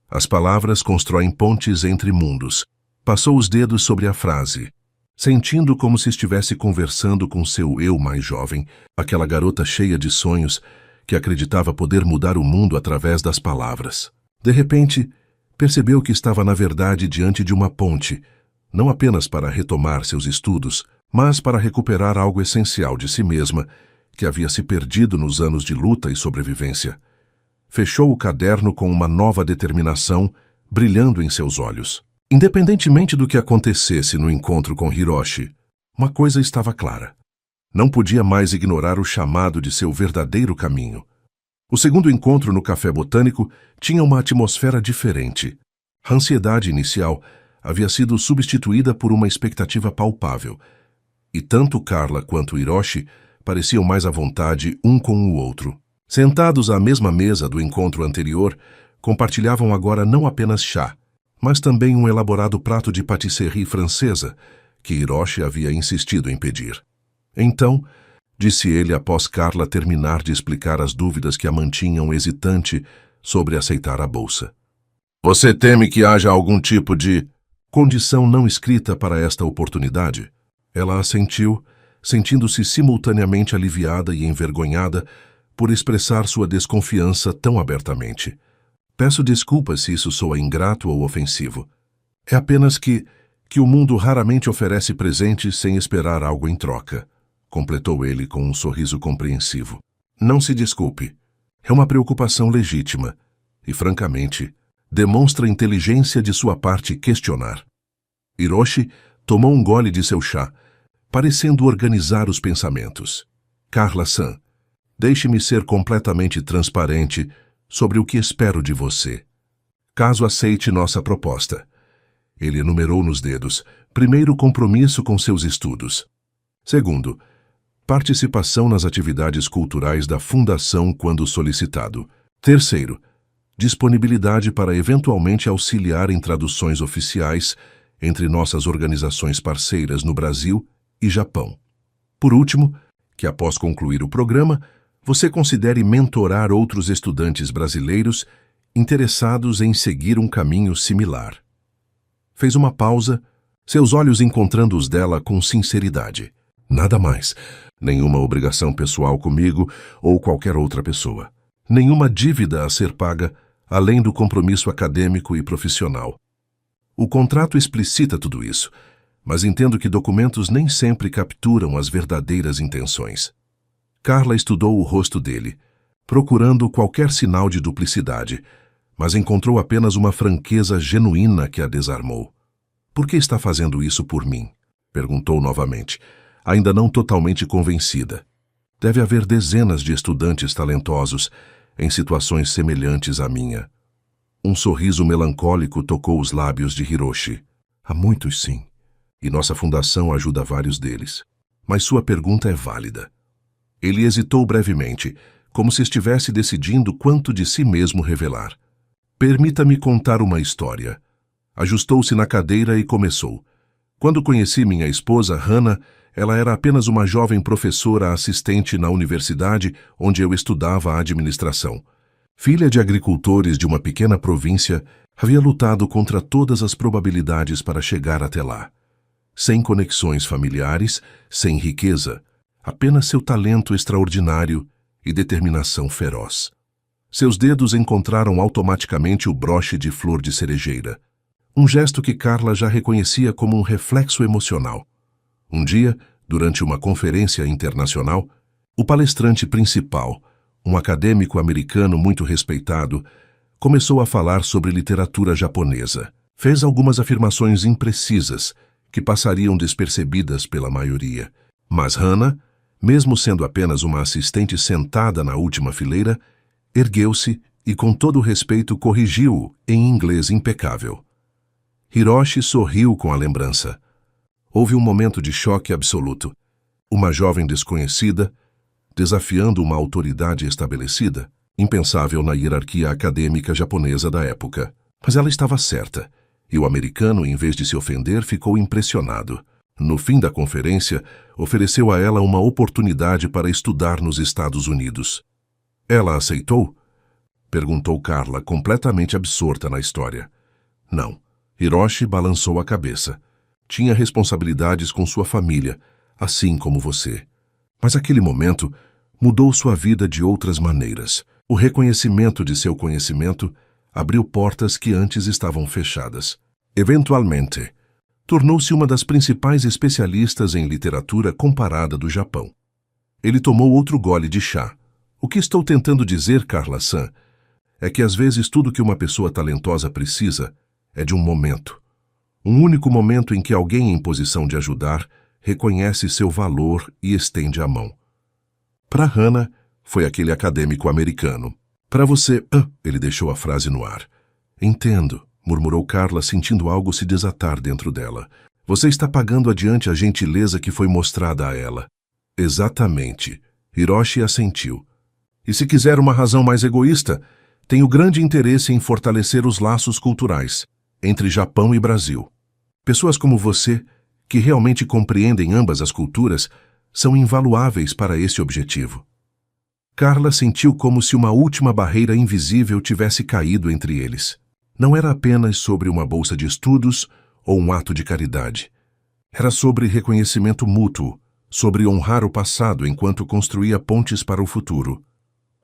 Speaker 1: as palavras constroem pontes entre mundos. Passou os dedos sobre a frase, sentindo como se estivesse conversando com seu eu mais jovem, aquela garota cheia de sonhos que acreditava poder mudar o mundo através das palavras. De repente, percebeu que estava na verdade diante de uma ponte, não apenas para retomar seus estudos, mas para recuperar algo essencial de si mesma, que havia se perdido nos anos de luta e sobrevivência. Fechou o caderno com uma nova determinação, brilhando em seus olhos. Independentemente do que acontecesse no encontro com Hiroshi, uma coisa estava clara. Não podia mais ignorar o chamado de seu verdadeiro caminho. O segundo encontro no Café Botânico tinha uma atmosfera diferente. A ansiedade inicial havia sido substituída por uma expectativa palpável, e tanto Carla quanto Hiroshi pareciam mais à vontade um com o outro. Sentados à mesma mesa do encontro anterior, compartilhavam agora não apenas chá, mas também um elaborado prato de patisserie francesa que Hiroshi havia insistido em pedir. Então, disse ele após Carla terminar de explicar as dúvidas que a mantinham hesitante sobre aceitar a bolsa. Você teme que haja algum tipo de condição não escrita para esta oportunidade? Ela assentiu, sentindo-se simultaneamente aliviada e envergonhada por expressar sua desconfiança tão abertamente. Peço desculpas se isso soa ingrato ou ofensivo. É apenas que o mundo raramente oferece presentes sem esperar algo em troca, completou ele com um sorriso compreensivo. Não se desculpe. É uma preocupação legítima e, francamente, demonstra inteligência de sua parte questionar. Hiroshi tomou um gole de seu chá, parecendo organizar os pensamentos. Carla-san, deixe-me ser completamente transparente sobre o que espero de você. Caso aceite nossa proposta. Ele enumerou nos dedos. Primeiro, compromisso com seus estudos. Segundo, participação nas atividades culturais da Fundação quando solicitado. Terceiro, disponibilidade para eventualmente auxiliar em traduções oficiais entre nossas organizações parceiras no Brasil e Japão. Por último, que após concluir o programa, você considere mentorar outros estudantes brasileiros interessados em seguir um caminho similar. Fez uma pausa, seus olhos encontrando os dela com sinceridade. Nada mais. Nenhuma obrigação pessoal comigo ou qualquer outra pessoa. Nenhuma dívida a ser paga, além do compromisso acadêmico e profissional. O contrato explicita tudo isso, mas entendo que documentos nem sempre capturam as verdadeiras intenções. Carla estudou o rosto dele, procurando qualquer sinal de duplicidade, mas encontrou apenas uma franqueza genuína que a desarmou. Por que está fazendo isso por mim? Perguntou novamente, ainda não totalmente convencida. Deve haver dezenas de estudantes talentosos em situações semelhantes à minha. Um sorriso melancólico tocou os lábios de Hiroshi. Há muitos, sim, e nossa fundação ajuda vários deles. Mas sua pergunta é válida. Ele hesitou brevemente, como se estivesse decidindo quanto de si mesmo revelar. Permita-me contar uma história. Ajustou-se na cadeira e começou. Quando conheci minha esposa, Hana, ela era apenas uma jovem professora assistente na universidade onde eu estudava administração. Filha de agricultores de uma pequena província, havia lutado contra todas as probabilidades para chegar até lá. Sem conexões familiares, sem riqueza, apenas seu talento extraordinário e determinação feroz. Seus dedos encontraram automaticamente o broche de flor de cerejeira, um gesto que Carla já reconhecia como um reflexo emocional. Um dia, durante uma conferência internacional, o palestrante principal, um acadêmico americano muito respeitado, começou a falar sobre literatura japonesa. Fez algumas afirmações imprecisas que passariam despercebidas pela maioria. Mas Hana, mesmo sendo apenas uma assistente sentada na última fileira, ergueu-se e com todo o respeito corrigiu-o em inglês impecável. Hiroshi sorriu com a lembrança. Houve um momento de choque absoluto. Uma jovem desconhecida, desafiando uma autoridade estabelecida, impensável na hierarquia acadêmica japonesa da época. Mas ela estava certa, e o americano, em vez de se ofender, ficou impressionado. No fim da conferência, ofereceu a ela uma oportunidade para estudar nos Estados Unidos. Ela aceitou? Perguntou Carla, completamente absorta na história. Não. Hiroshi balançou a cabeça. Tinha responsabilidades com sua família, assim como você. Mas aquele momento mudou sua vida de outras maneiras. O reconhecimento de seu conhecimento abriu portas que antes estavam fechadas. Eventualmente, tornou-se uma das principais especialistas em literatura comparada do Japão. Ele tomou outro gole de chá. O que estou tentando dizer, Carla-san, é que às vezes tudo que uma pessoa talentosa precisa é de um momento. Um único momento em que alguém em posição de ajudar reconhece seu valor e estende a mão. Para Hana, foi aquele acadêmico americano. Para você... Ele deixou a frase no ar. Entendo, murmurou Carla, sentindo algo se desatar dentro dela. Você está pagando adiante a gentileza que foi mostrada a ela. Exatamente. Hiroshi assentiu. E se quiser uma razão mais egoísta, tenho grande interesse em fortalecer os laços culturais entre Japão e Brasil. Pessoas como você, que realmente compreendem ambas as culturas, são invaluáveis para esse objetivo. Carla sentiu como se uma última barreira invisível tivesse caído entre eles. Não era apenas sobre uma bolsa de estudos ou um ato de caridade. Era sobre reconhecimento mútuo, sobre honrar o passado enquanto construía pontes para o futuro.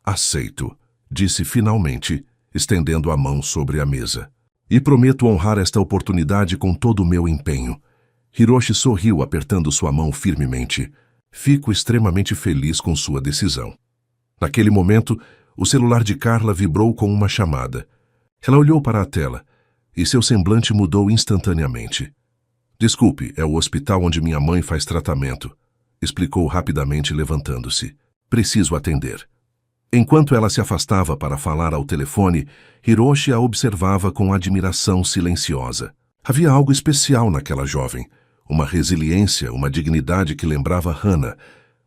Speaker 1: Aceito, disse finalmente, estendendo a mão sobre a mesa. E prometo honrar esta oportunidade com todo o meu empenho. Hiroshi sorriu, apertando sua mão firmemente. Fico extremamente feliz com sua decisão. Naquele momento, o celular de Carla vibrou com uma chamada. Ela olhou para a tela, e seu semblante mudou instantaneamente. Desculpe, é o hospital onde minha mãe faz tratamento, explicou rapidamente, levantando-se. Preciso atender. Enquanto ela se afastava para falar ao telefone, Hiroshi a observava com admiração silenciosa. Havia algo especial naquela jovem, uma resiliência, uma dignidade que lembrava Hana,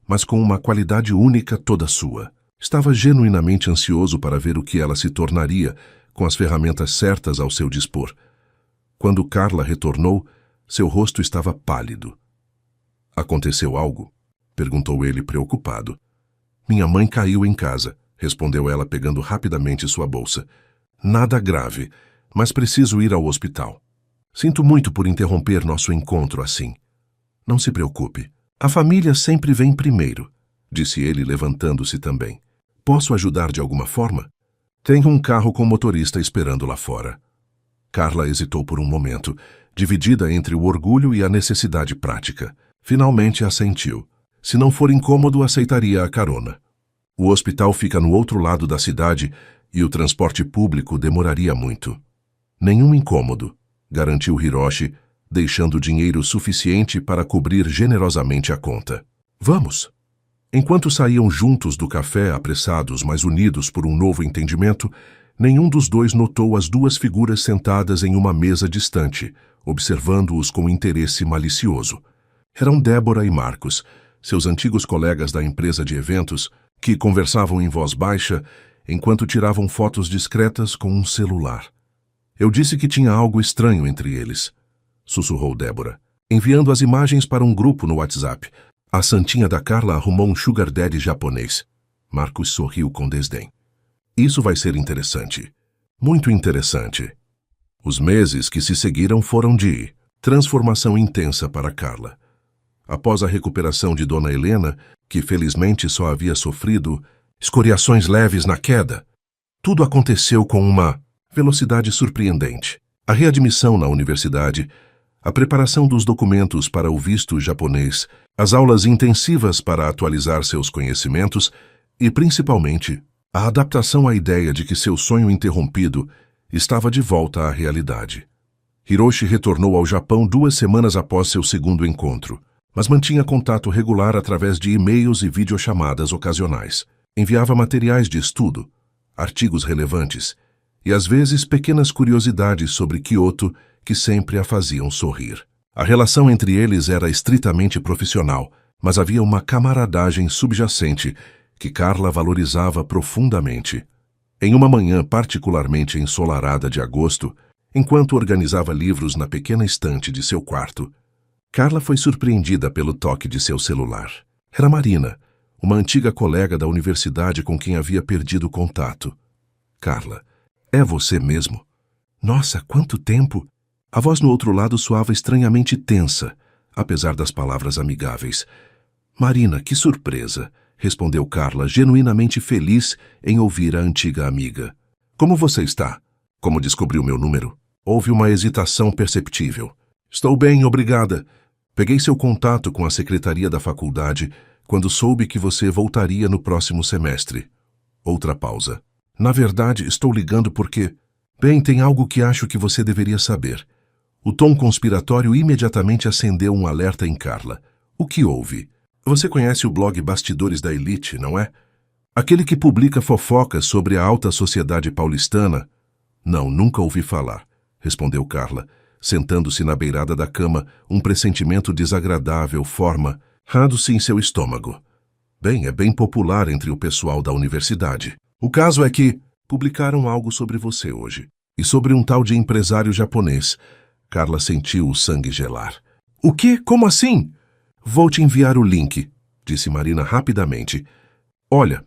Speaker 1: mas com uma qualidade única toda sua. Estava genuinamente ansioso para ver o que ela se tornaria, com as ferramentas certas ao seu dispor. Quando Carla retornou, seu rosto estava pálido. Aconteceu algo? Perguntou ele preocupado. Minha mãe caiu em casa, respondeu ela pegando rapidamente sua bolsa. Nada grave, mas preciso ir ao hospital. Sinto muito por interromper nosso encontro assim. Não se preocupe. A família sempre vem primeiro, disse ele, levantando-se também. Posso ajudar de alguma forma? Tenho um carro com motorista esperando lá fora. Carla hesitou por um momento, dividida entre o orgulho e a necessidade prática. Finalmente assentiu. Se não for incômodo, aceitaria a carona. O hospital fica no outro lado da cidade e o transporte público demoraria muito. Nenhum incômodo, garantiu Hiroshi, deixando dinheiro suficiente para cobrir generosamente a conta. Vamos! Enquanto saíam juntos do café, apressados, mas unidos por um novo entendimento, nenhum dos dois notou as duas figuras sentadas em uma mesa distante, observando-os com interesse malicioso. Eram Débora e Marcos, seus antigos colegas da empresa de eventos, que conversavam em voz baixa enquanto tiravam fotos discretas com um celular. Eu disse que tinha algo estranho entre eles, sussurrou Débora, enviando as imagens para um grupo no WhatsApp. A santinha da Carla arrumou um sugar daddy japonês. Marcos sorriu com desdém. Isso vai ser interessante. Muito interessante. Os meses que se seguiram foram de transformação intensa para Carla. Após a recuperação de Dona Helena, que felizmente só havia sofrido escoriações leves na queda, tudo aconteceu com uma velocidade surpreendente. A readmissão na universidade, a preparação dos documentos para o visto japonês, as aulas intensivas para atualizar seus conhecimentos e, principalmente, a adaptação à ideia de que seu sonho interrompido estava de volta à realidade. Hiroshi retornou ao Japão 2 semanas após seu segundo encontro, mas mantinha contato regular através de e-mails e videochamadas ocasionais. Enviava materiais de estudo, artigos relevantes e, às vezes, pequenas curiosidades sobre Kyoto que sempre a faziam sorrir. A relação entre eles era estritamente profissional, mas havia uma camaradagem subjacente que Carla valorizava profundamente. Em uma manhã particularmente ensolarada de agosto, enquanto organizava livros na pequena estante de seu quarto, Carla foi surpreendida pelo toque de seu celular. Era Marina, uma antiga colega da universidade com quem havia perdido contato. Carla, é você mesmo? Nossa, quanto tempo! A voz no outro lado soava estranhamente tensa, apesar das palavras amigáveis. Marina, que surpresa! Respondeu Carla, genuinamente feliz em ouvir a antiga amiga. Como você está? Como descobriu meu número? Houve uma hesitação perceptível. Estou bem, obrigada. Peguei seu contato com a secretaria da faculdade quando soube que você voltaria no próximo semestre. Outra pausa. Na verdade, estou ligando porque... Bem, tem algo que acho que você deveria saber. O tom conspiratório imediatamente acendeu um alerta em Carla. O que houve? Você conhece o blog Bastidores da Elite, não é? Aquele que publica fofocas sobre a alta sociedade paulistana? Não, nunca ouvi falar, respondeu Carla, sentando-se na beirada da cama, um pressentimento desagradável formando-se em seu estômago. Bem, é bem popular entre o pessoal da universidade. O caso é que publicaram algo sobre você hoje, e sobre um tal de empresário japonês. Carla sentiu o sangue gelar. O quê? Como assim? Vou te enviar o link, disse Marina rapidamente. Olha,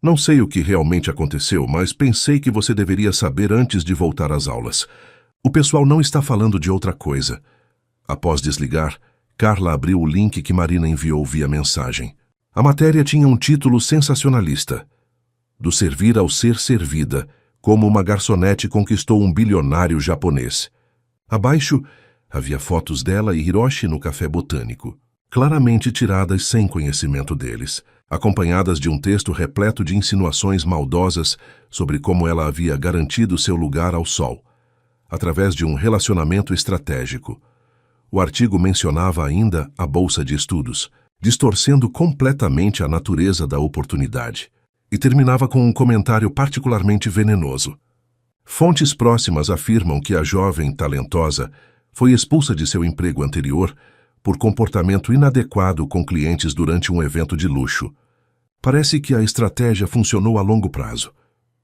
Speaker 1: não sei o que realmente aconteceu, mas pensei que você deveria saber antes de voltar às aulas. O pessoal não está falando de outra coisa. Após desligar, Carla abriu o link que Marina enviou via mensagem. A matéria tinha um título sensacionalista. Do servir ao ser servida, como uma garçonete conquistou um bilionário japonês. Abaixo, havia fotos dela e Hiroshi no café botânico, claramente tiradas sem conhecimento deles, acompanhadas de um texto repleto de insinuações maldosas sobre como ela havia garantido seu lugar ao sol, através de um relacionamento estratégico. O artigo mencionava ainda a bolsa de estudos, distorcendo completamente a natureza da oportunidade, e terminava com um comentário particularmente venenoso. Fontes próximas afirmam que a jovem talentosa foi expulsa de seu emprego anterior por comportamento inadequado com clientes durante um evento de luxo. Parece que a estratégia funcionou a longo prazo.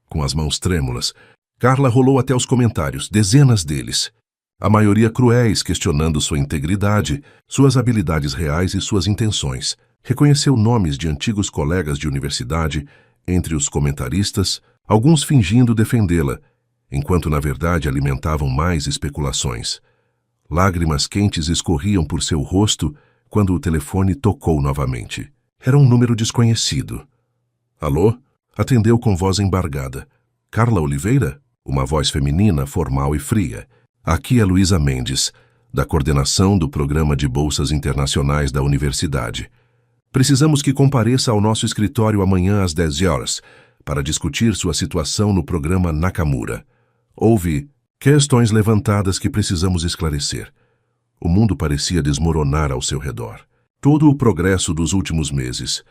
Speaker 1: Com as mãos trêmulas, Carla rolou até os comentários, dezenas deles. A maioria cruéis, questionando sua integridade, suas habilidades reais e suas intenções. Reconheceu nomes de antigos colegas de universidade entre os comentaristas, alguns fingindo defendê-la, enquanto na verdade alimentavam mais especulações. Lágrimas quentes escorriam por seu rosto quando o telefone tocou novamente. Era um número desconhecido. Alô? Atendeu com voz embargada. Carla Oliveira? Uma voz feminina, formal e fria. Aqui é Luísa Mendes, da coordenação do Programa de Bolsas Internacionais da Universidade. Precisamos que compareça ao nosso escritório amanhã às 10 horas para discutir sua situação no programa Nakamura. Houve questões levantadas que precisamos esclarecer. O mundo parecia desmoronar ao seu redor. Todo o progresso dos últimos meses,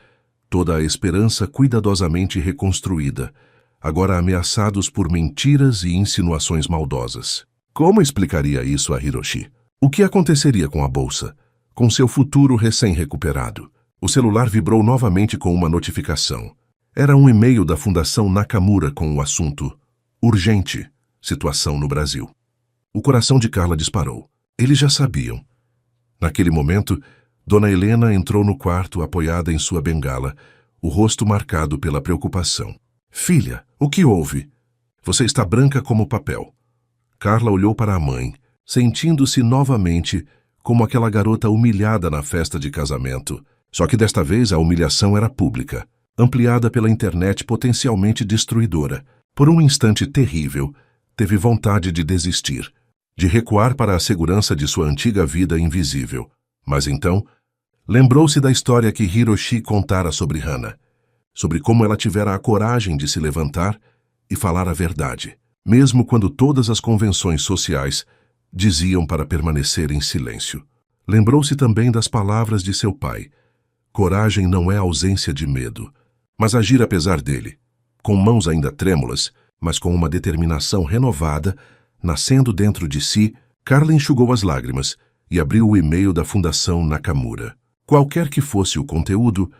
Speaker 1: toda a esperança cuidadosamente reconstruída, agora ameaçados por mentiras e insinuações maldosas. Como explicaria isso a Hiroshi? O que aconteceria com a bolsa, com seu futuro recém-recuperado? O celular vibrou novamente com uma notificação. Era um e-mail da Fundação Nakamura com o assunto Urgente, situação no Brasil. O coração de Carla disparou. Eles já sabiam. Naquele momento, Dona Helena entrou no quarto apoiada em sua bengala, o rosto marcado pela preocupação. Filha, o que houve? Você está branca como papel. Carla olhou para a mãe, sentindo-se novamente como aquela garota humilhada na festa de casamento. Só que desta vez a humilhação era pública, ampliada pela internet potencialmente destruidora. Por um instante terrível, teve vontade de desistir, de recuar para a segurança de sua antiga vida invisível. Mas então, lembrou-se da história que Hiroshi contara sobre Hana, sobre como ela tivera a coragem de se levantar e falar a verdade, mesmo quando todas as convenções sociais diziam para permanecer em silêncio. Lembrou-se também das palavras de seu pai. Coragem não é ausência de medo, mas agir apesar dele, com mãos ainda trêmulas, mas com uma determinação renovada, nascendo dentro de si. Carla enxugou as lágrimas e abriu o e-mail da Fundação Nakamura. Qualquer que fosse o conteúdo,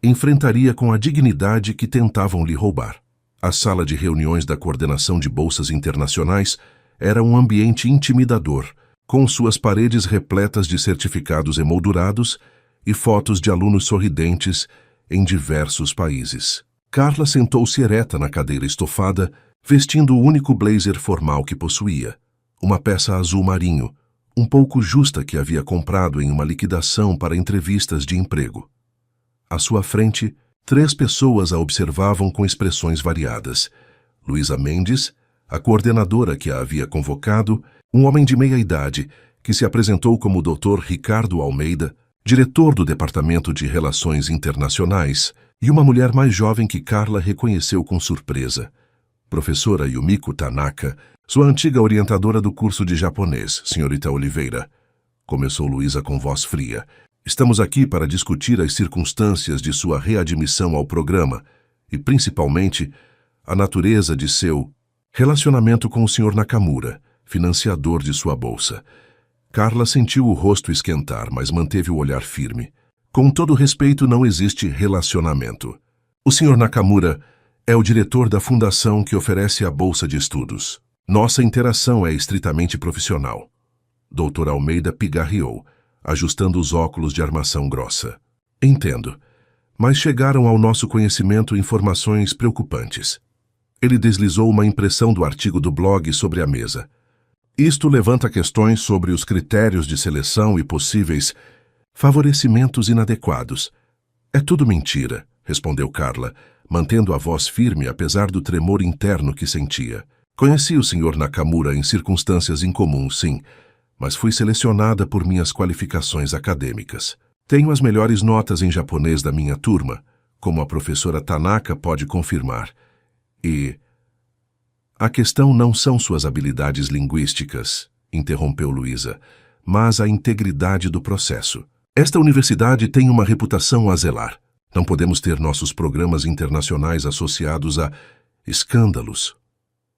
Speaker 1: enfrentaria com a dignidade que tentavam lhe roubar. A sala de reuniões da Coordenação de Bolsas Internacionais era um ambiente intimidador, com suas paredes repletas de certificados emoldurados e fotos de alunos sorridentes em diversos países. Carla sentou-se ereta na cadeira estofada, vestindo o único blazer formal que possuía, uma peça azul marinho, um pouco justa que havia comprado em uma liquidação para entrevistas de emprego. À sua frente, 3 pessoas a observavam com expressões variadas. Luísa Mendes, a coordenadora que a havia convocado, um homem de meia-idade que se apresentou como Dr. Ricardo Almeida, diretor do Departamento de Relações Internacionais, e uma mulher mais jovem que Carla reconheceu com surpresa. Professora Yumiko Tanaka, sua antiga orientadora do curso de japonês, senhorita Oliveira. Começou Luísa com voz fria. Estamos aqui para discutir as circunstâncias de sua readmissão ao programa e, principalmente, a natureza de seu relacionamento com o Sr. Nakamura, financiador de sua bolsa. Carla sentiu o rosto esquentar, mas manteve o olhar firme. Com todo respeito, não existe relacionamento. O Sr. Nakamura é o diretor da fundação que oferece a bolsa de estudos. Nossa interação é estritamente profissional. Dr. Almeida pigarreou, ajustando os óculos de armação grossa. Entendo. mas chegaram ao nosso conhecimento informações preocupantes. Ele deslizou uma impressão do artigo do blog sobre a mesa. Isto levanta questões sobre os critérios de seleção e possíveis favorecimentos inadequados. É tudo mentira, respondeu Carla, mantendo a voz firme apesar do tremor interno que sentia. Conheci o Sr. Nakamura em circunstâncias incomuns, sim, mas fui selecionada por minhas qualificações acadêmicas. Tenho as melhores notas em japonês da minha turma, como a professora Tanaka pode confirmar. E... A questão não são suas habilidades linguísticas, interrompeu Luísa, mas a integridade do processo. Esta universidade tem uma reputação a zelar. Não podemos ter nossos programas internacionais associados a escândalos.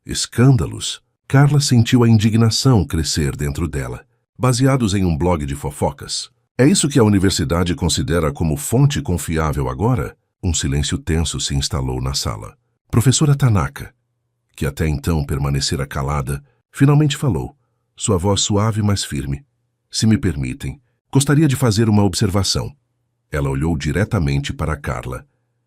Speaker 1: Escândalos? Carla sentiu a indignação crescer dentro dela. Baseados em um blog de fofocas. É isso que a universidade considera como fonte confiável agora? Um silêncio tenso se instalou na sala. Professora Tanaka, que até então permanecera calada, finalmente falou, sua voz suave mas firme. Se me permitem, gostaria de fazer uma observação. Ela olhou diretamente para Carla.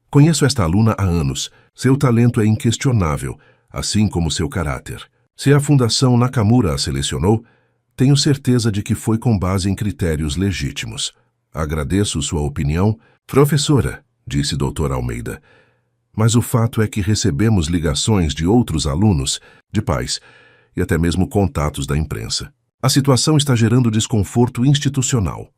Speaker 1: Conheço esta aluna há anos. Seu talento é inquestionável, assim como seu caráter. Se a Fundação Nakamura a selecionou, tenho certeza de que foi com base em critérios legítimos. Agradeço sua opinião, professora, disse Dr. Almeida. Mas o fato é que recebemos ligações de outros alunos, de pais e até mesmo contatos da imprensa. A situação está gerando desconforto institucional.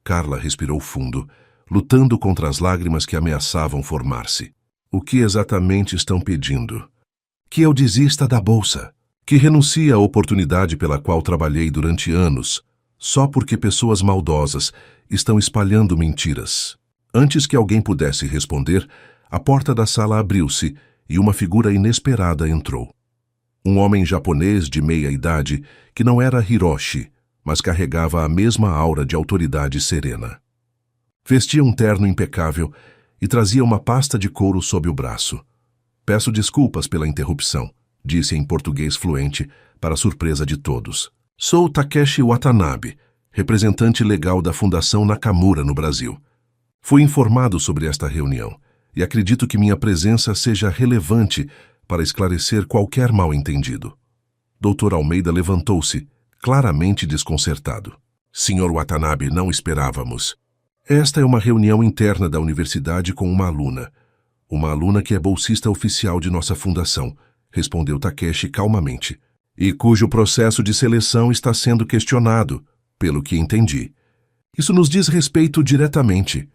Speaker 1: Carla respirou fundo, lutando contra as lágrimas que ameaçavam formar-se. O que exatamente estão pedindo? Que eu desista da bolsa. Que renuncie à oportunidade pela qual trabalhei durante anos, só porque pessoas maldosas estão espalhando mentiras. Antes que alguém pudesse responder, a porta da sala abriu-se e uma figura inesperada entrou. Um homem japonês de meia-idade que não era Hiroshi, mas carregava a mesma aura de autoridade serena. Vestia um terno impecável e trazia uma pasta de couro sob o braço. Peço desculpas pela interrupção, disse em português fluente, para surpresa de todos. Sou Takeshi Watanabe, representante legal da Fundação Nakamura no Brasil. Fui informado sobre esta reunião e acredito que minha presença seja relevante para esclarecer qualquer mal-entendido. Dr. Almeida levantou-se, claramente desconcertado. Sr. Watanabe, não esperávamos. Esta é uma reunião interna da universidade com uma aluna que é bolsista oficial de nossa fundação, respondeu Takeshi calmamente, e cujo processo de seleção está sendo questionado, pelo que entendi. Isso nos diz respeito diretamente.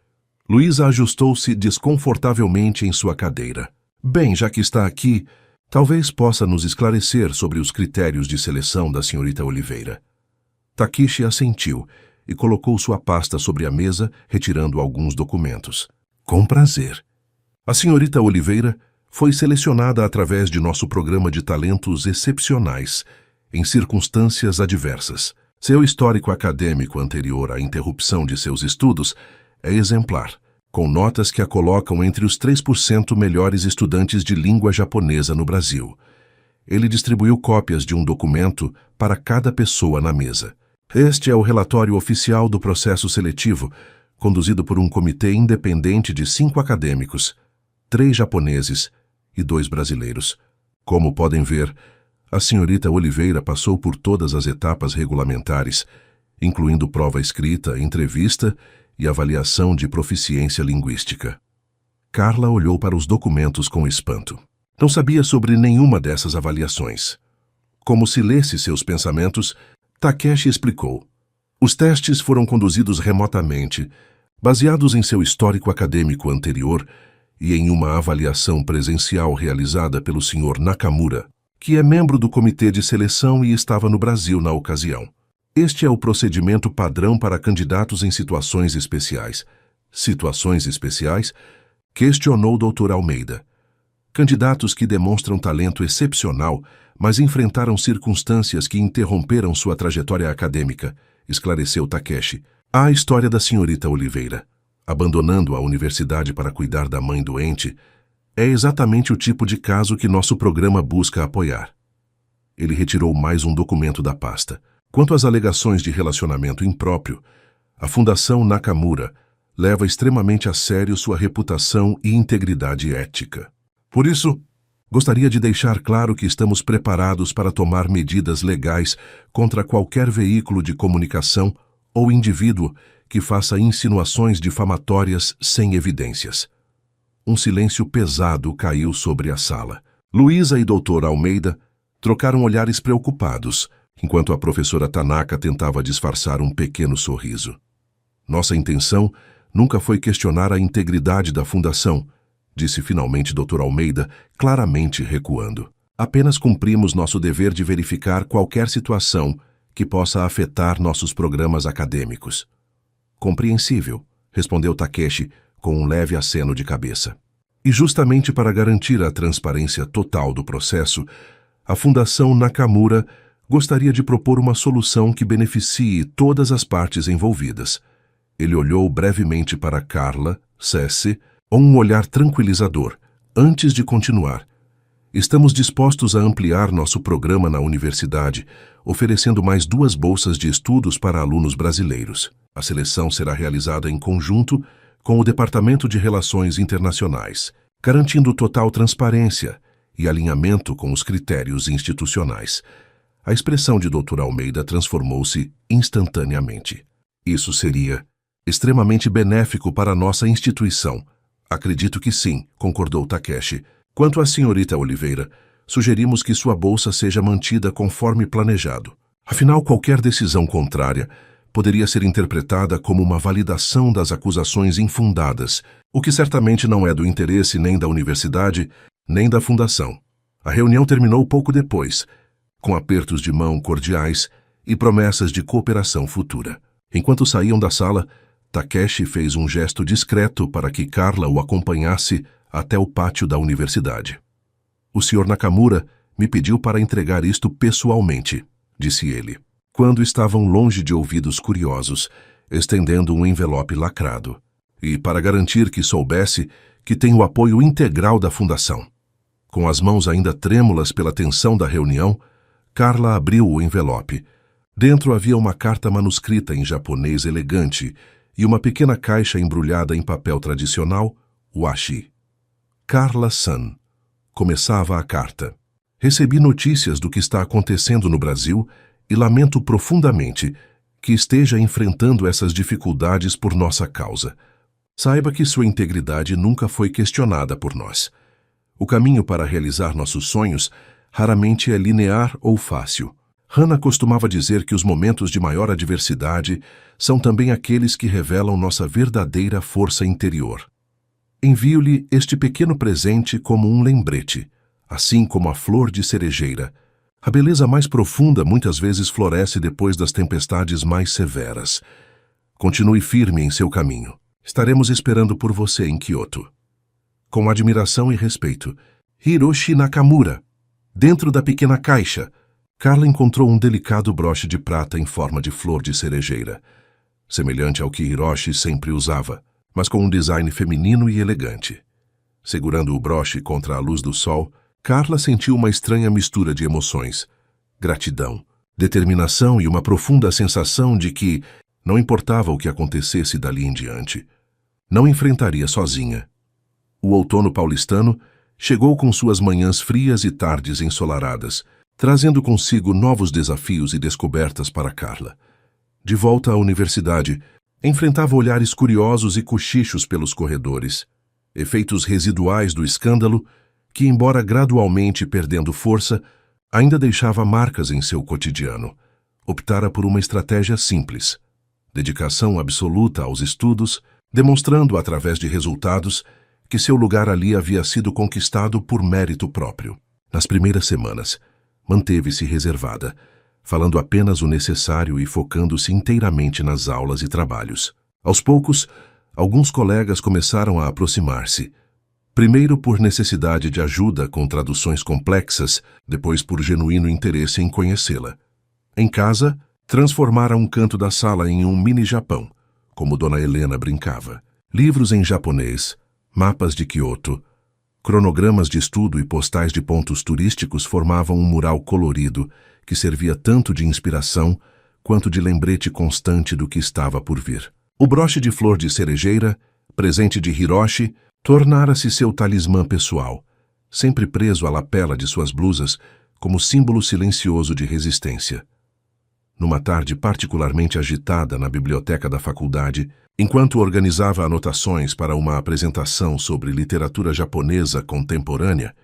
Speaker 1: Luísa ajustou-se desconfortavelmente em sua cadeira. Bem, já que está aqui, talvez possa nos esclarecer sobre os critérios de seleção da senhorita Oliveira. Takeshi assentiu e colocou sua pasta sobre a mesa, retirando alguns documentos. Com prazer. A senhorita Oliveira foi selecionada através de nosso programa de talentos excepcionais, em circunstâncias adversas. Seu histórico acadêmico anterior à interrupção de seus estudos é exemplar, com notas que a colocam entre os 3% melhores estudantes de língua japonesa no Brasil. Ele distribuiu cópias de um documento para cada pessoa na mesa. Este é o relatório oficial do processo seletivo, conduzido por um comitê independente de 5 acadêmicos, 3 japoneses e 2 brasileiros. Como podem ver, a senhorita Oliveira passou por todas as etapas regulamentares, incluindo prova escrita, entrevista e avaliação de proficiência linguística. Carla olhou para os documentos com espanto. Não sabia sobre nenhuma dessas avaliações. Como se lesse seus pensamentos, Takeshi explicou. Os testes foram conduzidos remotamente, baseados em seu histórico acadêmico anterior e em uma avaliação presencial realizada pelo Sr. Nakamura, que é membro do comitê de seleção e estava no Brasil na ocasião. Este é o procedimento padrão para candidatos em situações especiais. Situações especiais? Questionou Dr. Almeida. Candidatos que demonstram talento excepcional, mas enfrentaram circunstâncias que interromperam sua trajetória acadêmica, esclareceu Takeshi. A história da senhorita Oliveira, abandonando a universidade para cuidar da mãe doente, é exatamente o tipo de caso que nosso programa busca apoiar. Ele retirou mais um documento da pasta. Quanto às alegações de relacionamento impróprio, a Fundação Nakamura leva extremamente a sério sua reputação e integridade ética. Por isso, gostaria de deixar claro que estamos preparados para tomar medidas legais contra qualquer veículo de comunicação ou indivíduo que faça insinuações difamatórias sem evidências. Um silêncio pesado caiu sobre a sala. Luísa e Dr. Almeida trocaram olhares preocupados, enquanto a professora Tanaka tentava disfarçar um pequeno sorriso. Nossa intenção nunca foi questionar a integridade da fundação, disse finalmente Dr. Almeida, claramente recuando. Apenas cumprimos nosso dever de verificar qualquer situação que possa afetar nossos programas acadêmicos. Compreensível, respondeu Takeshi com um leve aceno de cabeça. E justamente para garantir a transparência total do processo, a Fundação Nakamura gostaria de propor uma solução que beneficie todas as partes envolvidas. Ele olhou brevemente para Carla, Cessi, com um olhar tranquilizador, antes de continuar. Estamos dispostos a ampliar nosso programa na universidade, oferecendo mais 2 bolsas de estudos para alunos brasileiros. A seleção será realizada em conjunto com o Departamento de Relações Internacionais, garantindo total transparência e alinhamento com os critérios institucionais. A expressão de Dr. Almeida transformou-se instantaneamente. Isso seria extremamente benéfico para a nossa instituição. Acredito que sim, concordou Takeshi. Quanto à senhorita Oliveira, sugerimos que sua bolsa seja mantida conforme planejado. Afinal, qualquer decisão contrária poderia ser interpretada como uma validação das acusações infundadas, o que certamente não é do interesse nem da universidade, nem da fundação. A reunião terminou pouco depois, com apertos de mão cordiais e promessas de cooperação futura. Enquanto saíam da sala, Takeshi fez um gesto discreto para que Carla o acompanhasse até o pátio da universidade. O Sr. Nakamura me pediu para entregar isto pessoalmente, disse ele, quando estavam longe de ouvidos curiosos, estendendo um envelope lacrado, e para garantir que soubesse que tem o apoio integral da Fundação. Com as mãos ainda trêmulas pela tensão da reunião, Carla abriu o envelope. Dentro havia uma carta manuscrita em japonês elegante e uma pequena caixa embrulhada em papel tradicional, washi. Carla-san. Começava a carta. Recebi notícias do que está acontecendo no Brasil e lamento profundamente que esteja enfrentando essas dificuldades por nossa causa. Saiba que sua integridade nunca foi questionada por nós. O caminho para realizar nossos sonhos raramente é linear ou fácil. Hana costumava dizer que os momentos de maior adversidade são também aqueles que revelam nossa verdadeira força interior. Envio-lhe este pequeno presente como um lembrete, assim como a flor de cerejeira. A beleza mais profunda muitas vezes floresce depois das tempestades mais severas. Continue firme em seu caminho. Estaremos esperando por você em Kyoto. Com admiração e respeito, Hiroshi Nakamura. Dentro da pequena caixa, Carla encontrou um delicado broche de prata em forma de flor de cerejeira, semelhante ao que Hiroshi sempre usava, mas com um design feminino e elegante. Segurando o broche contra a luz do sol, Carla sentiu uma estranha mistura de emoções: gratidão, determinação e uma profunda sensação de que, não importava o que acontecesse dali em diante, não enfrentaria sozinha. O outono paulistano chegou com suas manhãs frias e tardes ensolaradas, trazendo consigo novos desafios e descobertas para Carla. De volta à universidade, enfrentava olhares curiosos e cochichos pelos corredores, efeitos residuais do escândalo que, embora gradualmente perdendo força, ainda deixava marcas em seu cotidiano. Optara por uma estratégia simples: dedicação absoluta aos estudos, demonstrando através de resultados que seu lugar ali havia sido conquistado por mérito próprio. Nas primeiras semanas, manteve-se reservada, falando apenas o necessário e focando-se inteiramente nas aulas e trabalhos. Aos poucos, alguns colegas começaram a aproximar-se, primeiro por necessidade de ajuda com traduções complexas, depois por genuíno interesse em conhecê-la. Em casa, transformara um canto da sala em um mini-Japão, como Dona Helena brincava. Livros em japonês, mapas de Kyoto, cronogramas de estudo e postais de pontos turísticos formavam um mural colorido que servia tanto de inspiração quanto de lembrete constante do que estava por vir. O broche de flor de cerejeira, presente de Hiroshi, tornara-se seu talismã pessoal, sempre preso à lapela de suas blusas como símbolo silencioso de resistência. Numa tarde particularmente agitada na biblioteca da faculdade, enquanto organizava anotações para uma apresentação sobre literatura japonesa contemporânea,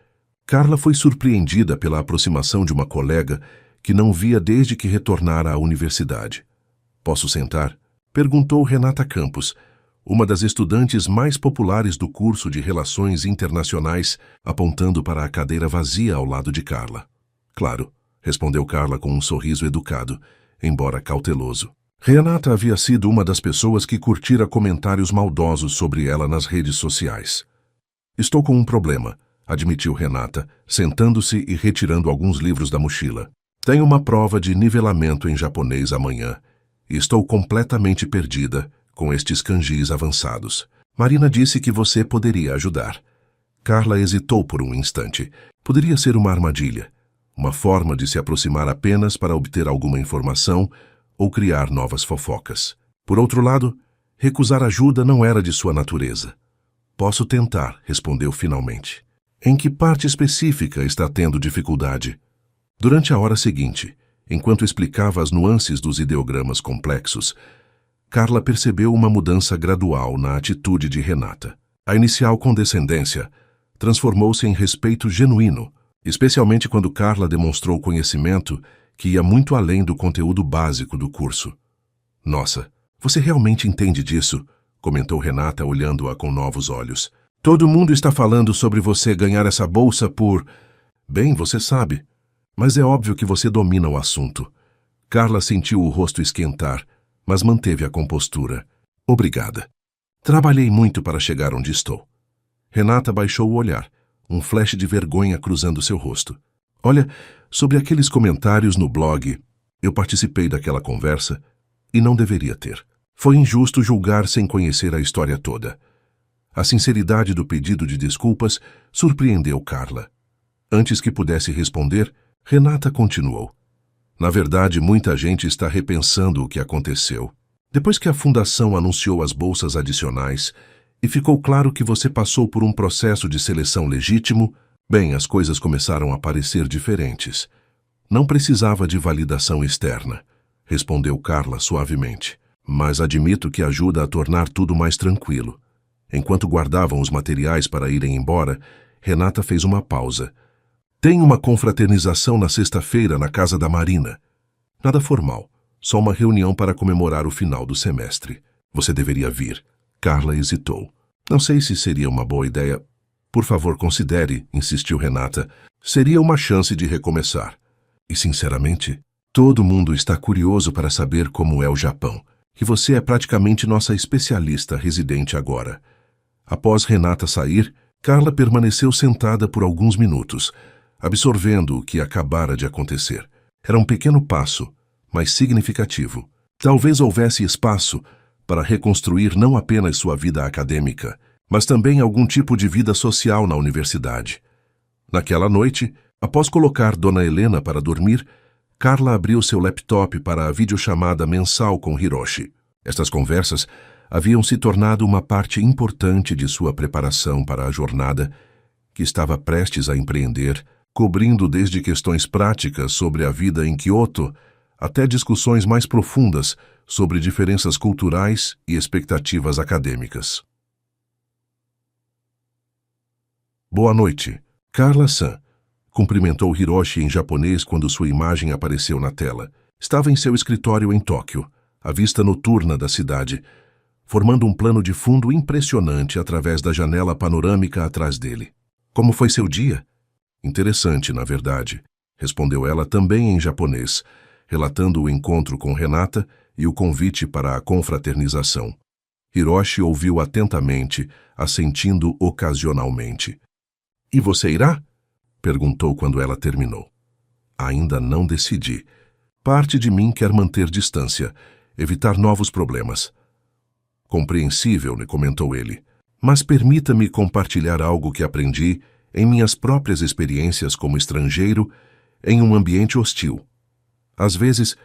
Speaker 1: Carla foi surpreendida pela aproximação de uma colega que não via desde que retornara à universidade. "Posso sentar?" perguntou Renata Campos, uma das estudantes mais populares do curso de Relações Internacionais, apontando para a cadeira vazia ao lado de Carla. "Claro", respondeu Carla com um sorriso educado, embora cauteloso. Renata havia sido uma das pessoas que curtira comentários maldosos sobre ela nas redes sociais. "Estou com um problema", admitiu Renata, sentando-se e retirando alguns livros da mochila. "Tenho uma prova de nivelamento em japonês amanhã e estou completamente perdida com estes kanjis avançados. Marina disse que você poderia ajudar." Carla hesitou por um instante. Poderia ser uma armadilha, uma forma de se aproximar apenas para obter alguma informação ou criar novas fofocas. Por outro lado, recusar ajuda não era de sua natureza. "Posso tentar", respondeu finalmente. "Em que parte específica está tendo dificuldade?" Durante a hora seguinte, enquanto explicava as nuances dos ideogramas complexos, Carla percebeu uma mudança gradual na atitude de Renata. A inicial condescendência transformou-se em respeito genuíno, especialmente quando Carla demonstrou conhecimento que ia muito além do conteúdo básico do curso. "Nossa, você realmente entende disso?", comentou Renata olhando-a com novos olhos. "Todo mundo está falando sobre você ganhar essa bolsa por... Bem, você sabe. Mas é óbvio que você domina o assunto." Carla sentiu o rosto esquentar, mas manteve a compostura. "Obrigada. Trabalhei muito para chegar onde estou." Renata baixou o olhar, um flash de vergonha cruzando seu rosto. "Olha, sobre aqueles comentários no blog, eu participei daquela conversa e não deveria ter. Foi injusto julgar sem conhecer a história toda." A sinceridade do pedido de desculpas surpreendeu Carla. Antes que pudesse responder, Renata continuou. "Na verdade, muita gente está repensando o que aconteceu. Depois que a Fundação anunciou as bolsas adicionais e ficou claro que você passou por um processo de seleção legítimo, bem, as coisas começaram a parecer diferentes. Não precisava de validação externa", respondeu Carla suavemente. "Mas admito que ajuda a tornar tudo mais tranquilo." Enquanto guardavam os materiais para irem embora, Renata fez uma pausa. "Tem uma confraternização na sexta-feira na casa da Marina. Nada formal, só uma reunião para comemorar o final do semestre. Você deveria vir." Carla hesitou. "Não sei se seria uma boa ideia." "Por favor, considere", insistiu Renata. "Seria uma chance de recomeçar. E, sinceramente, todo mundo está curioso para saber como é o Japão. E você é praticamente nossa especialista residente agora." Após Renata sair, Carla permaneceu sentada por alguns minutos, absorvendo o que acabara de acontecer. Era um pequeno passo, mas significativo. Talvez houvesse espaço para reconstruir não apenas sua vida acadêmica, mas também algum tipo de vida social na universidade. Naquela noite, após colocar Dona Helena para dormir, Carla abriu seu laptop para a videochamada mensal com Hiroshi. Estas conversas haviam se tornado uma parte importante de sua preparação para a jornada que estava prestes a empreender, cobrindo desde questões práticas sobre a vida em Kyoto até discussões mais profundas sobre diferenças culturais e expectativas acadêmicas. "Boa noite, Carla-san", cumprimentou Hiroshi em japonês quando sua imagem apareceu na tela. Estava em seu escritório em Tóquio, a vista noturna da cidade, formando um plano de fundo impressionante através da janela panorâmica atrás dele. "Como foi seu dia?" "Interessante, na verdade", respondeu ela também em japonês, relatando o encontro com Renata e o convite para a confraternização. Hiroshi ouviu atentamente, assentindo ocasionalmente. "E você irá?" perguntou quando ela terminou. "Ainda não decidi. Parte de mim quer manter distância, evitar novos problemas." "Compreensível", né, comentou ele. "Mas permita-me compartilhar algo que aprendi em minhas próprias experiências como estrangeiro em um ambiente hostil. Às vezes,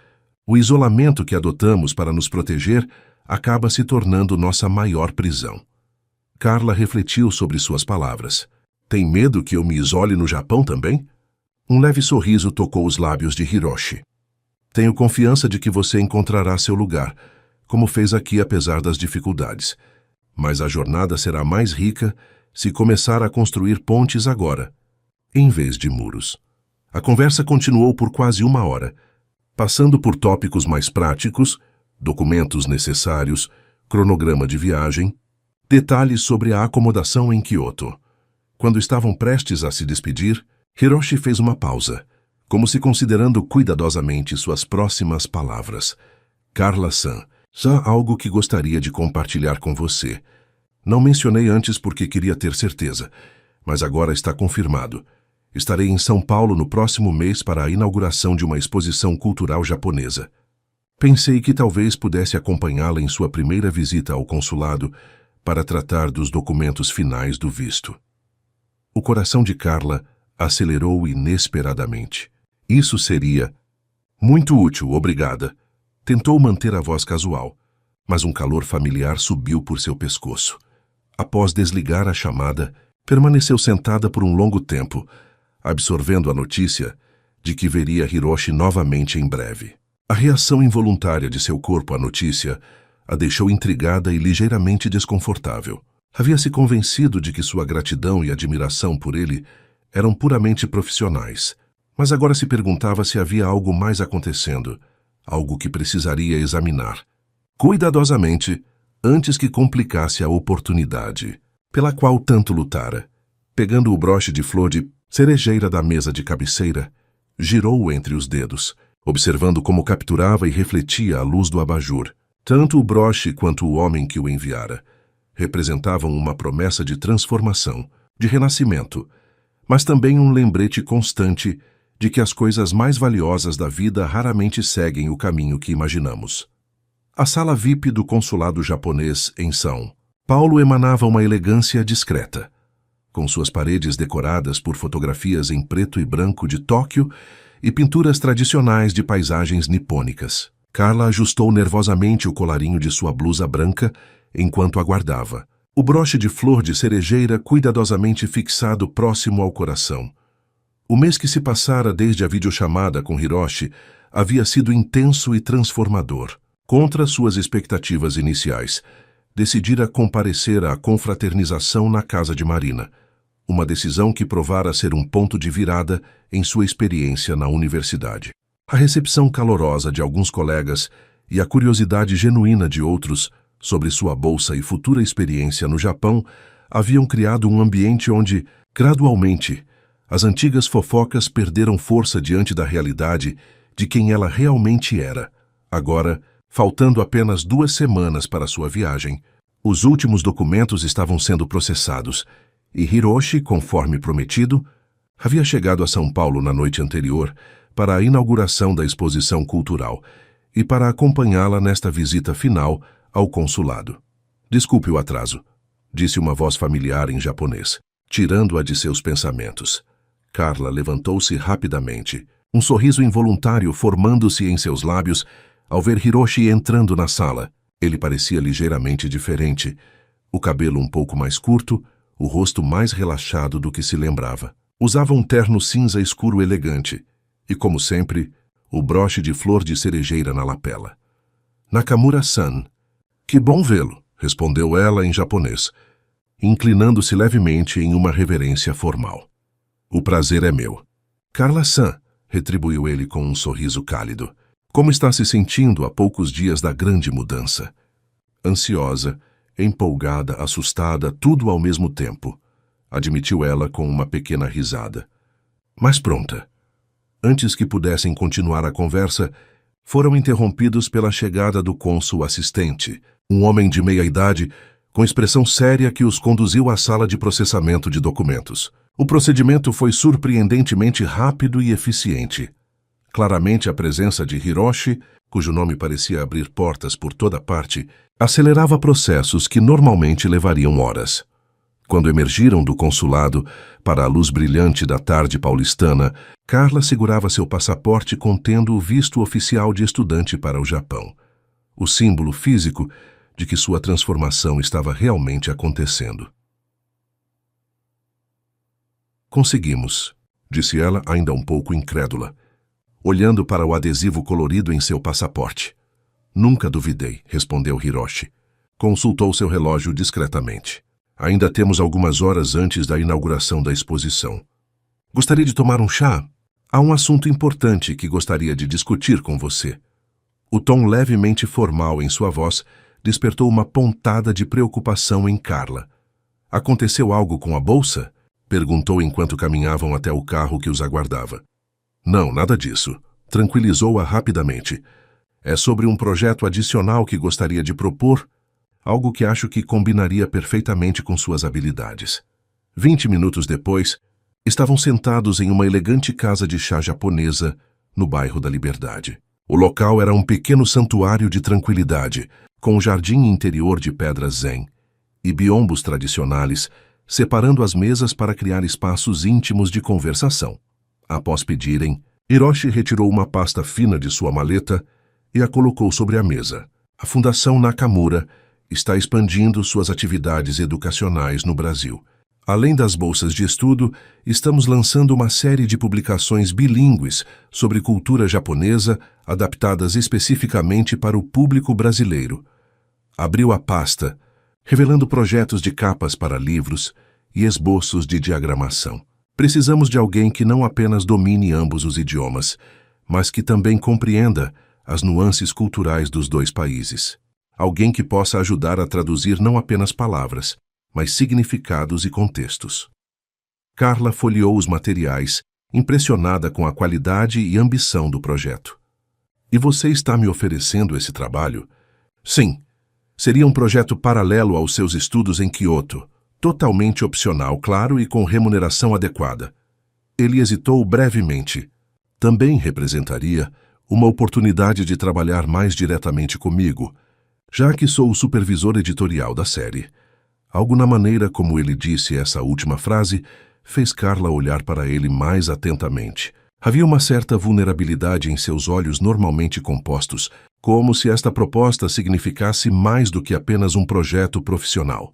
Speaker 1: o isolamento que adotamos para nos proteger acaba se tornando nossa maior prisão. Carla refletiu sobre suas palavras. Tem medo que eu me isole no Japão também? Um leve sorriso tocou os lábios de Hiroshi. Tenho confiança de que você encontrará seu lugar, como fez aqui apesar das dificuldades. Mas a jornada será mais rica se começar a construir pontes agora, em vez de muros. A conversa continuou por quase 1 hora, passando por tópicos mais práticos, documentos necessários, cronograma de viagem, detalhes sobre a acomodação em Kyoto. Quando estavam prestes a se despedir, Hiroshi fez uma pausa, como se considerando cuidadosamente suas próximas palavras. Carla-san, há algo que gostaria de compartilhar com você. Não mencionei antes porque queria ter certeza, mas agora está confirmado. Estarei em São Paulo no próximo mês para a inauguração de uma exposição cultural japonesa. Pensei que talvez pudesse acompanhá-la em sua primeira visita ao consulado para tratar dos documentos finais do visto. O coração de Carla acelerou inesperadamente. Isso seria muito útil, obrigada. Tentou manter a voz casual, mas um calor familiar subiu por seu pescoço. Após desligar a chamada, permaneceu sentada por um longo tempo, absorvendo a notícia de que veria Hiroshi novamente em breve. A reação involuntária de seu corpo à notícia a deixou intrigada e ligeiramente desconfortável. Havia se convencido de que sua gratidão e admiração por ele eram puramente profissionais, mas agora se perguntava se havia algo mais acontecendo, algo que precisaria examinar cuidadosamente antes que complicasse a oportunidade pela qual tanto lutara. Pegando o broche de flor de cerejeira da mesa de cabeceira, girou-o entre os dedos, observando como capturava e refletia a luz do abajur. Tanto o broche quanto o homem que o enviara representavam uma promessa de transformação, de renascimento, mas também um lembrete constante de que as coisas mais valiosas da vida raramente seguem o caminho que imaginamos. A sala VIP do consulado japonês em São Paulo emanava uma elegância discreta, com suas paredes decoradas por fotografias em preto e branco de Tóquio e pinturas tradicionais de paisagens nipônicas. Carla ajustou nervosamente o colarinho de sua blusa branca enquanto aguardava, o broche de flor de cerejeira cuidadosamente fixado próximo ao coração. O mês que se passara desde a videochamada com Hiroshi havia sido intenso e transformador. Contra suas expectativas iniciais, decidira comparecer à confraternização na casa de Marina, uma decisão que provara ser um ponto de virada em sua experiência na universidade. A recepção calorosa de alguns colegas e a curiosidade genuína de outros sobre sua bolsa e futura experiência no Japão haviam criado um ambiente onde, gradualmente, as antigas fofocas perderam força diante da realidade de quem ela realmente era. Agora, faltando apenas 2 semanas para sua viagem, os últimos documentos estavam sendo processados e Hiroshi, conforme prometido, havia chegado a São Paulo na noite anterior para a inauguração da exposição cultural e para acompanhá-la nesta visita final ao consulado. Desculpe o atraso, disse uma voz familiar em japonês, tirando-a de seus pensamentos. Carla levantou-se rapidamente, um sorriso involuntário formando-se em seus lábios ao ver Hiroshi entrando na sala. Ele parecia ligeiramente diferente, o cabelo um pouco mais curto, o rosto mais relaxado do que se lembrava. Usava um terno cinza escuro elegante e, como sempre, o broche de flor de cerejeira na lapela. Nakamura-san, que bom vê-lo, respondeu ela em japonês, inclinando-se levemente em uma reverência formal. O prazer é meu. Carla-san, retribuiu ele com um sorriso cálido. Como está se sentindo há poucos dias da grande mudança? Ansiosa, empolgada, assustada, tudo ao mesmo tempo, admitiu ela com uma pequena risada. Mas pronta. Antes que pudessem continuar a conversa, foram interrompidos pela chegada do cônsul assistente, um homem de meia-idade, com expressão séria que os conduziu à sala de processamento de documentos. O procedimento foi surpreendentemente rápido e eficiente. Claramente a presença de Hiroshi, cujo nome parecia abrir portas por toda parte, acelerava processos que normalmente levariam horas. Quando emergiram do consulado para a luz brilhante da tarde paulistana, Carla segurava seu passaporte contendo o visto oficial de estudante para o Japão. O símbolo físico de que sua transformação estava realmente acontecendo. Conseguimos, disse ela, ainda um pouco incrédula, olhando para o adesivo colorido em seu passaporte. Nunca duvidei, respondeu Hiroshi. Consultou seu relógio discretamente. Ainda temos algumas horas antes da inauguração da exposição. Gostaria de tomar um chá? Há um assunto importante que gostaria de discutir com você. O tom levemente formal em sua voz despertou uma pontada de preocupação em Carla. Aconteceu algo com a bolsa? Perguntou enquanto caminhavam até o carro que os aguardava. Não, nada disso. Tranquilizou-a rapidamente. É sobre um projeto adicional que gostaria de propor, algo que acho que combinaria perfeitamente com suas habilidades. 20 minutos depois, estavam sentados em uma elegante casa de chá japonesa no bairro da Liberdade. O local era um pequeno santuário de tranquilidade, com um jardim interior de pedras zen e biombos tradicionais, separando as mesas para criar espaços íntimos de conversação. Após pedirem, Hiroshi retirou uma pasta fina de sua maleta e a colocou sobre a mesa. A Fundação Nakamura está expandindo suas atividades educacionais no Brasil. Além das bolsas de estudo, estamos lançando uma série de publicações bilíngues sobre cultura japonesa, adaptadas especificamente para o público brasileiro. Abriu a pasta, revelando projetos de capas para livros e esboços de diagramação. Precisamos de alguém que não apenas domine ambos os idiomas, mas que também compreenda as nuances culturais dos dois países. Alguém que possa ajudar a traduzir não apenas palavras, mas significados e contextos. Carla folheou os materiais, impressionada com a qualidade e ambição do projeto. E você está me oferecendo esse trabalho? Sim. Seria um projeto paralelo aos seus estudos em Kyoto, totalmente opcional, claro, e com remuneração adequada. Ele hesitou brevemente. Também representaria uma oportunidade de trabalhar mais diretamente comigo, já que sou o supervisor editorial da série. Algo na maneira como ele disse essa última frase fez Carla olhar para ele mais atentamente. Havia uma certa vulnerabilidade em seus olhos normalmente compostos, como se esta proposta significasse mais do que apenas um projeto profissional.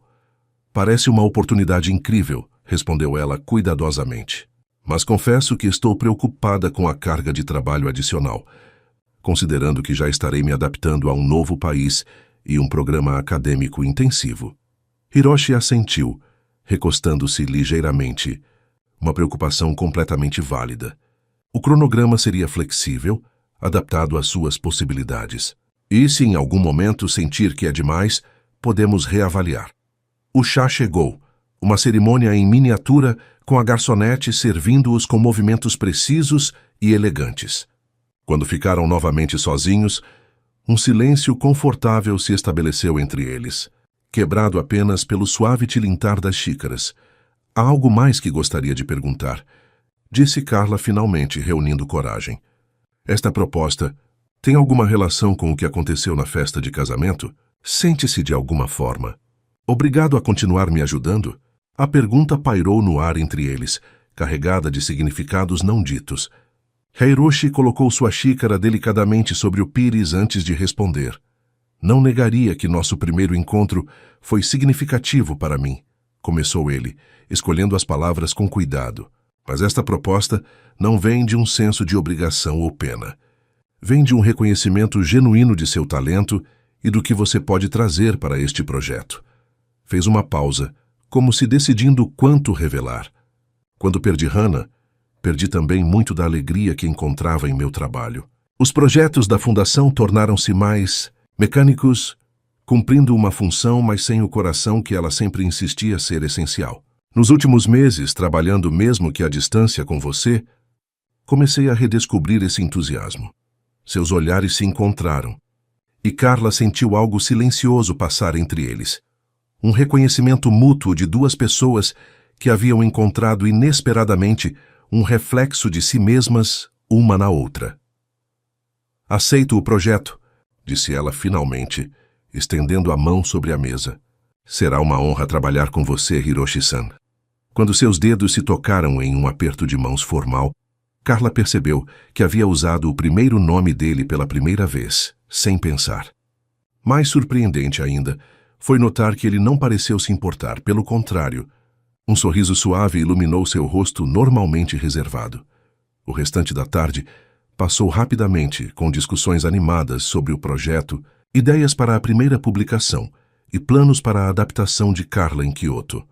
Speaker 1: Parece uma oportunidade incrível, respondeu ela cuidadosamente. Mas confesso que estou preocupada com a carga de trabalho adicional, considerando que já estarei me adaptando a um novo país e um programa acadêmico intensivo. Hiroshi assentiu, recostando-se ligeiramente, uma preocupação completamente válida. O cronograma seria flexível, adaptado às suas possibilidades. E se em algum momento sentir que é demais, podemos reavaliar. O chá chegou, uma cerimônia em miniatura com a garçonete servindo-os com movimentos precisos e elegantes. Quando ficaram novamente sozinhos, um silêncio confortável se estabeleceu entre eles, quebrado apenas pelo suave tilintar das xícaras. Há algo mais que gostaria de perguntar, disse Carla finalmente, reunindo coragem. Esta proposta tem alguma relação com o que aconteceu na festa de casamento? Sente-se de alguma forma. Obrigado a continuar me ajudando? A pergunta pairou no ar entre eles, carregada de significados não ditos. Hiroshi colocou sua xícara delicadamente sobre o pires antes de responder. Não negaria que nosso primeiro encontro foi significativo para mim, começou ele, escolhendo as palavras com cuidado. Mas esta proposta não vem de um senso de obrigação ou pena. Vem de um reconhecimento genuíno de seu talento e do que você pode trazer para este projeto. Fez uma pausa, como se decidindo quanto revelar. Quando perdi Hannah, perdi também muito da alegria que encontrava em meu trabalho. Os projetos da Fundação tornaram-se mais mecânicos, cumprindo uma função, mas sem o coração que ela sempre insistia ser essencial. Nos últimos meses, trabalhando mesmo que à distância com você, comecei a redescobrir esse entusiasmo. Seus olhares se encontraram, e Carla sentiu algo silencioso passar entre eles. Um reconhecimento mútuo de duas pessoas que haviam encontrado inesperadamente um reflexo de si mesmas uma na outra. Aceito o projeto, disse ela finalmente, estendendo a mão sobre a mesa. Será uma honra trabalhar com você, Hiroshi-san. Quando seus dedos se tocaram em um aperto de mãos formal, Carla percebeu que havia usado o primeiro nome dele pela primeira vez, sem pensar. Mais surpreendente ainda foi notar que ele não pareceu se importar, pelo contrário. Um sorriso suave iluminou seu rosto normalmente reservado. O restante da tarde passou rapidamente com discussões animadas sobre o projeto, ideias para a primeira publicação e planos para a adaptação de Carla em Kyoto.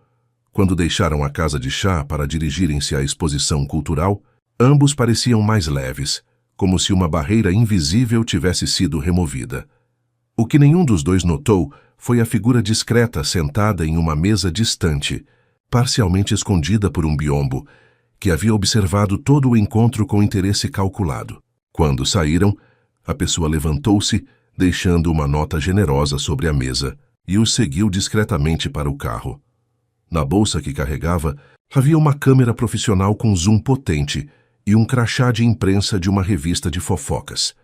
Speaker 1: Quando deixaram a casa de chá para dirigirem-se à exposição cultural, ambos pareciam mais leves, como se uma barreira invisível tivesse sido removida. O que nenhum dos dois notou foi a figura discreta sentada em uma mesa distante, parcialmente escondida por um biombo, que havia observado todo o encontro com interesse calculado. Quando saíram, a pessoa levantou-se, deixando uma nota generosa sobre a mesa, e os seguiu discretamente para o carro. Na bolsa que carregava, havia uma câmera profissional com zoom potente e um crachá de imprensa de uma revista de fofocas.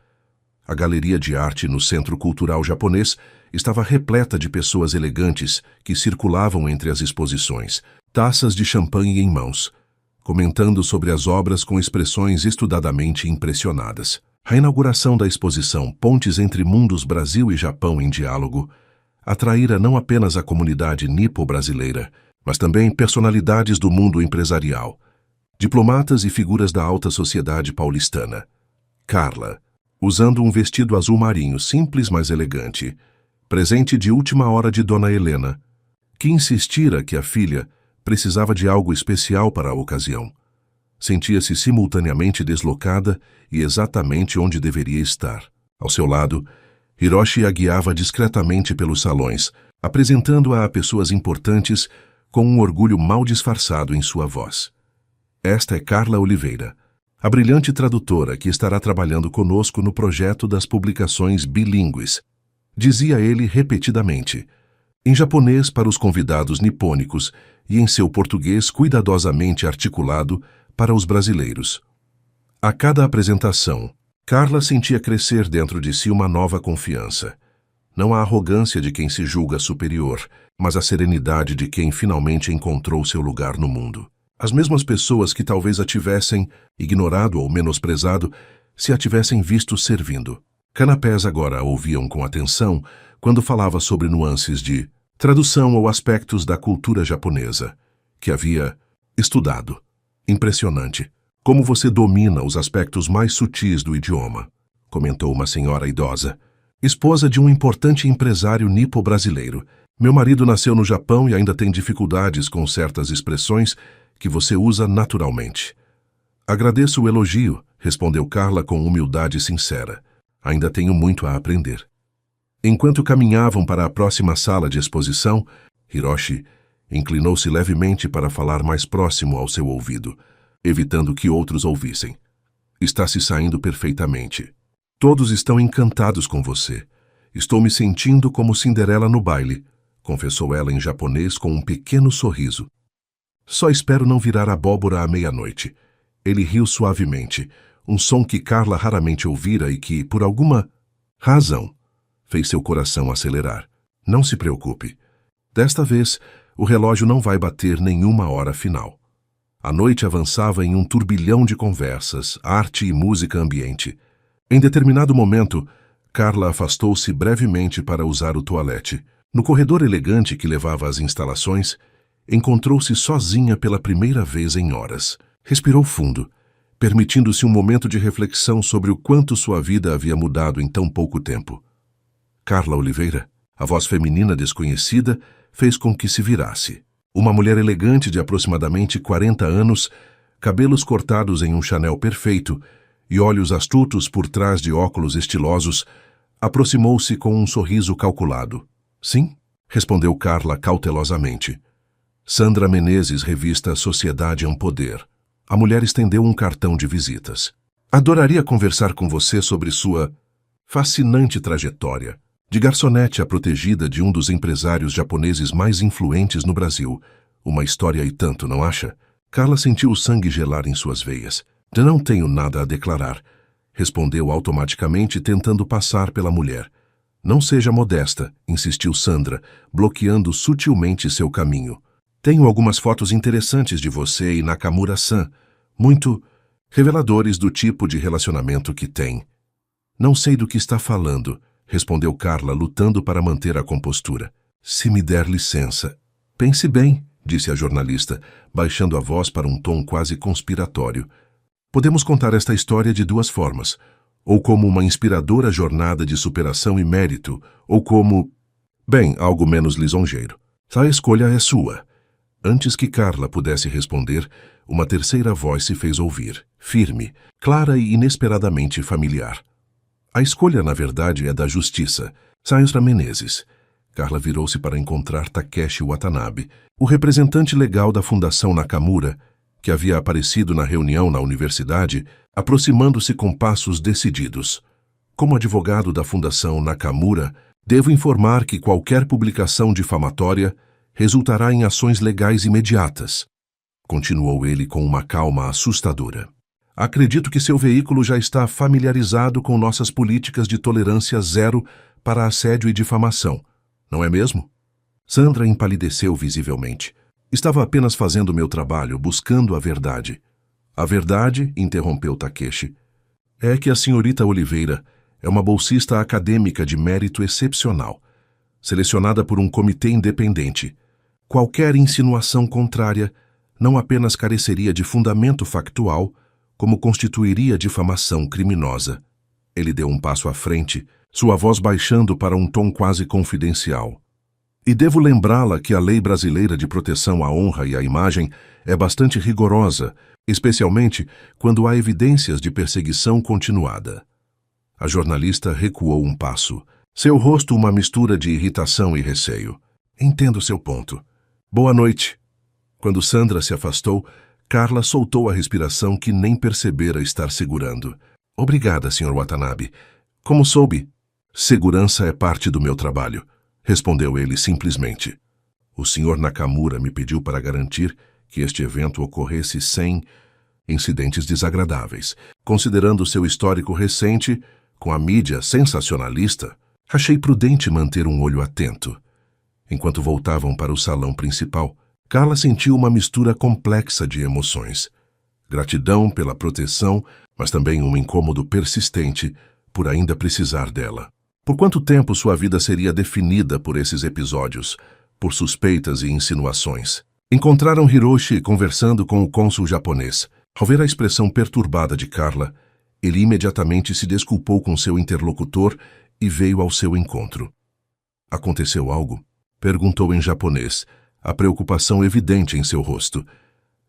Speaker 1: A galeria de arte no Centro Cultural Japonês estava repleta de pessoas elegantes que circulavam entre as exposições, taças de champanhe em mãos, comentando sobre as obras com expressões estudadamente impressionadas. A inauguração da exposição Pontes entre Mundos Brasil e Japão em Diálogo atraíra não apenas a comunidade nipo-brasileira, mas também personalidades do mundo empresarial, diplomatas e figuras da alta sociedade paulistana. Carla, usando um vestido azul marinho simples mas elegante, presente de última hora de Dona Helena, que insistira que a filha precisava de algo especial para a ocasião. Sentia-se simultaneamente deslocada e exatamente onde deveria estar. Ao seu lado, Hiroshi a guiava discretamente pelos salões, apresentando-a a pessoas importantes com um orgulho mal disfarçado em sua voz. Esta é Carla Oliveira, a brilhante tradutora que estará trabalhando conosco no projeto das publicações bilíngues, dizia ele repetidamente, em japonês para os convidados nipônicos e em seu português cuidadosamente articulado para os brasileiros. A cada apresentação, Carla sentia crescer dentro de si uma nova confiança. Não a arrogância de quem se julga superior, mas a serenidade de quem finalmente encontrou seu lugar no mundo. As mesmas pessoas que talvez a tivessem ignorado ou menosprezado se a tivessem visto servindo. Canapés agora a ouviam com atenção quando falava sobre nuances de tradução ou aspectos da cultura japonesa, que havia estudado. Impressionante. Como você domina os aspectos mais sutis do idioma, comentou uma senhora idosa, esposa de um importante empresário nipo-brasileiro. Meu marido nasceu no Japão e ainda tem dificuldades com certas expressões que você usa naturalmente. Agradeço o elogio, respondeu Carla com humildade sincera. Ainda tenho muito a aprender. Enquanto caminhavam para a próxima sala de exposição, Hiroshi inclinou-se levemente para falar mais próximo ao seu ouvido, evitando que outros ouvissem. Está se saindo perfeitamente. Todos estão encantados com você. Estou me sentindo como Cinderela no baile, confessou ela em japonês com um pequeno sorriso. Só espero não virar abóbora à meia-noite. Ele riu suavemente, um som que Carla raramente ouvira e que, por alguma razão, fez seu coração acelerar. Não se preocupe. Desta vez, o relógio não vai bater nenhuma hora final. A noite avançava em um turbilhão de conversas, arte e música ambiente. Em determinado momento, Carla afastou-se brevemente para usar o toalete. No corredor elegante que levava às instalações, encontrou-se sozinha pela primeira vez em horas. Respirou fundo, permitindo-se um momento de reflexão sobre o quanto sua vida havia mudado em tão pouco tempo. Carla Oliveira, a voz feminina desconhecida, fez com que se virasse. Uma mulher elegante de aproximadamente 40 anos, cabelos cortados em um Chanel perfeito e olhos astutos por trás de óculos estilosos, aproximou-se com um sorriso calculado. Sim, respondeu Carla cautelosamente. Sandra Menezes, revista Sociedade é um Poder. A mulher estendeu um cartão de visitas. Adoraria conversar com você sobre sua fascinante trajetória. De garçonete a protegida de um dos empresários japoneses mais influentes no Brasil. Uma história e tanto, não acha? Carla sentiu o sangue gelar em suas veias. Não tenho nada a declarar, respondeu automaticamente, tentando passar pela mulher. Não seja modesta, insistiu Sandra, bloqueando sutilmente seu caminho. Tenho algumas fotos interessantes de você e Nakamura-san, muito reveladores do tipo de relacionamento que tem. Não sei do que está falando, respondeu Carla, lutando para manter a compostura. Se me der licença. Pense bem, disse a jornalista, baixando a voz para um tom quase conspiratório. Podemos contar esta história de duas formas, ou como uma inspiradora jornada de superação e mérito, ou como... bem, algo menos lisonjeiro. A escolha é sua. Antes que Carla pudesse responder, uma terceira voz se fez ouvir, firme, clara e inesperadamente familiar. A escolha, na verdade, é da justiça. Sayonara Menezes. Carla virou-se para encontrar Takeshi Watanabe, o representante legal da Fundação Nakamura, que havia aparecido na reunião na universidade, aproximando-se com passos decididos. Como advogado da Fundação Nakamura, devo informar que qualquer publicação difamatória resultará em ações legais imediatas, continuou ele com uma calma assustadora. Acredito que seu veículo já está familiarizado com nossas políticas de tolerância zero para assédio e difamação, não é mesmo? Sandra empalideceu visivelmente. Estava apenas fazendo meu trabalho, buscando a verdade. A verdade, interrompeu Takeshi, é que a senhorita Oliveira é uma bolsista acadêmica de mérito excepcional, selecionada por um comitê independente. Qualquer insinuação contrária não apenas careceria de fundamento factual, como constituiria difamação criminosa. Ele deu um passo à frente, sua voz baixando para um tom quase confidencial. E devo lembrá-la que a lei brasileira de proteção à honra e à imagem é bastante rigorosa, especialmente quando há evidências de perseguição continuada. A jornalista recuou um passo, seu rosto uma mistura de irritação e receio. Entendo seu ponto. Boa noite. Quando Sandra se afastou, Carla soltou a respiração que nem percebera estar segurando. Obrigada, Sr. Watanabe. Como soube? Segurança é parte do meu trabalho, respondeu ele simplesmente. O Sr. Nakamura me pediu para garantir que este evento ocorresse sem incidentes desagradáveis. Considerando seu histórico recente, com a mídia sensacionalista, achei prudente manter um olho atento. Enquanto voltavam para o salão principal, Carla sentiu uma mistura complexa de emoções. Gratidão pela proteção, mas também um incômodo persistente por ainda precisar dela. Por quanto tempo sua vida seria definida por esses episódios, por suspeitas e insinuações? Encontraram Hiroshi conversando com o cônsul japonês. Ao ver a expressão perturbada de Carla, ele imediatamente se desculpou com seu interlocutor e veio ao seu encontro. Aconteceu algo? Perguntou em japonês, a preocupação evidente em seu rosto.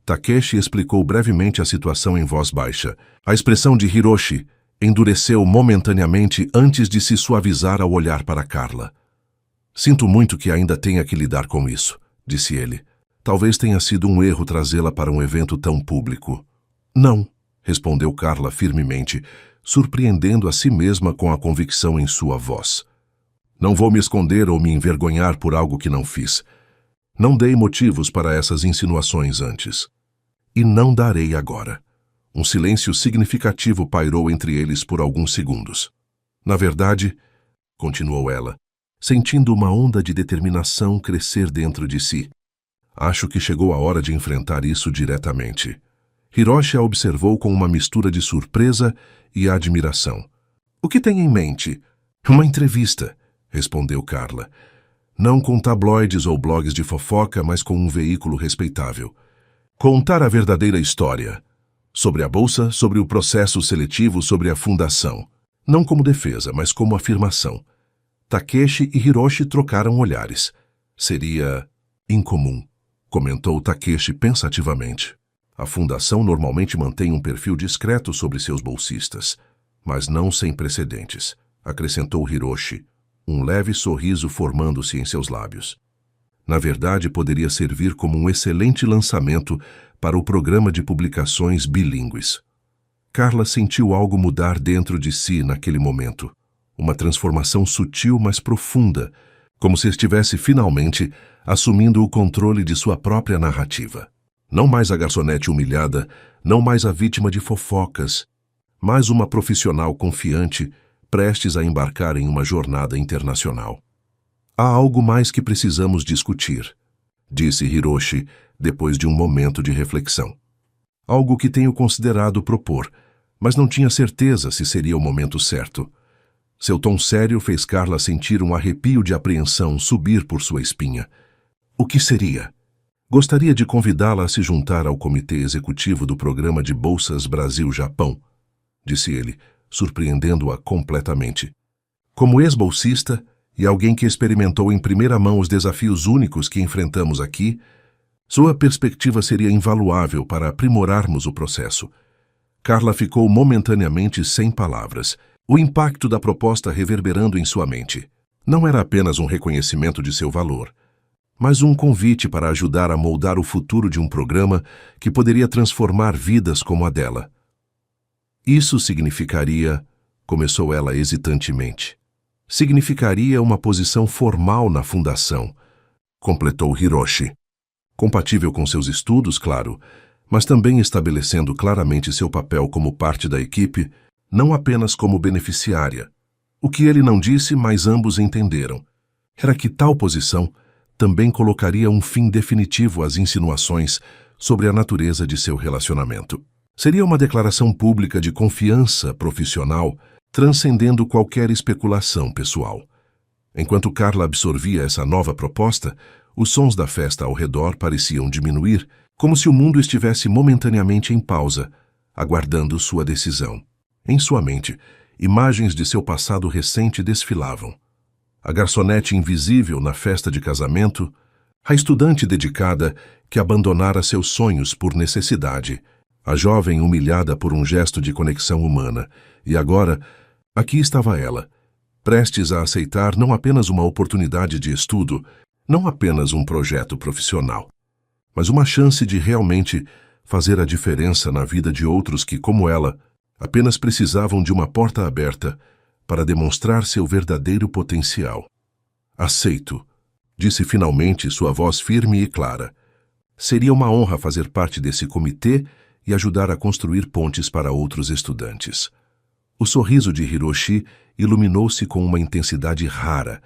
Speaker 1: Takeshi explicou brevemente a situação em voz baixa. A expressão de Hiroshi endureceu momentaneamente antes de se suavizar ao olhar para Carla. Sinto muito que ainda tenha que lidar com isso, disse ele. Talvez tenha sido um erro trazê-la para um evento tão público. Não, respondeu Carla firmemente, surpreendendo a si mesma com a convicção em sua voz. Não vou me esconder ou me envergonhar por algo que não fiz. Não dei motivos para essas insinuações antes. E não darei agora. Um silêncio significativo pairou entre eles por alguns segundos. Na verdade, continuou ela, sentindo uma onda de determinação crescer dentro de si. Acho que chegou a hora de enfrentar isso diretamente. Hiroshi a observou com uma mistura de surpresa e admiração. O que tem em mente? Uma entrevista, respondeu Carla. Não com tabloides ou blogs de fofoca, mas com um veículo respeitável. Contar a verdadeira história. Sobre a bolsa, sobre o processo seletivo, sobre a fundação. Não como defesa, mas como afirmação. Takeshi e Hiroshi trocaram olhares. Seria incomum, comentou Takeshi pensativamente. A fundação normalmente mantém um perfil discreto sobre seus bolsistas, mas não sem precedentes, acrescentou Hiroshi, um leve sorriso formando-se em seus lábios. Na verdade, poderia servir como um excelente lançamento para o programa de publicações bilíngues. Carla sentiu algo mudar dentro de si naquele momento. Uma transformação sutil, mas profunda, como se estivesse finalmente assumindo o controle de sua própria narrativa. Não mais a garçonete humilhada, não mais a vítima de fofocas, mas uma profissional confiante, prestes a embarcar em uma jornada internacional. Há algo mais que precisamos discutir, disse Hiroshi, depois de um momento de reflexão. Algo que tenho considerado propor, mas não tinha certeza se seria o momento certo. Seu tom sério fez Carla sentir um arrepio de apreensão subir por sua espinha. O que seria? Gostaria de convidá-la a se juntar ao comitê executivo do programa de Bolsas Brasil-Japão, disse ele, surpreendendo-a completamente. Como ex-bolsista e alguém que experimentou em primeira mão os desafios únicos que enfrentamos aqui, sua perspectiva seria invaluável para aprimorarmos o processo. Carla ficou momentaneamente sem palavras, o impacto da proposta reverberando em sua mente. Não era apenas um reconhecimento de seu valor, mas um convite para ajudar a moldar o futuro de um programa que poderia transformar vidas como a dela. Isso significaria, começou ela hesitantemente, significaria uma posição formal na fundação, completou Hiroshi. Compatível com seus estudos, claro, mas também estabelecendo claramente seu papel como parte da equipe, não apenas como beneficiária. O que ele não disse, mas ambos entenderam, era que tal posição também colocaria um fim definitivo às insinuações sobre a natureza de seu relacionamento. Seria uma declaração pública de confiança profissional, transcendendo qualquer especulação pessoal. Enquanto Carla absorvia essa nova proposta, os sons da festa ao redor pareciam diminuir, como se o mundo estivesse momentaneamente em pausa, aguardando sua decisão. Em sua mente, imagens de seu passado recente desfilavam. A garçonete invisível na festa de casamento, a estudante dedicada que abandonara seus sonhos por necessidade, a jovem humilhada por um gesto de conexão humana, e agora, aqui estava ela, prestes a aceitar não apenas uma oportunidade de estudo, não apenas um projeto profissional, mas uma chance de realmente fazer a diferença na vida de outros que, como ela, apenas precisavam de uma porta aberta para demonstrar seu verdadeiro potencial. Aceito, disse finalmente sua voz firme e clara. Seria uma honra fazer parte desse comitê e ajudar a construir pontes para outros estudantes. O sorriso de Hiroshi iluminou-se com uma intensidade rara,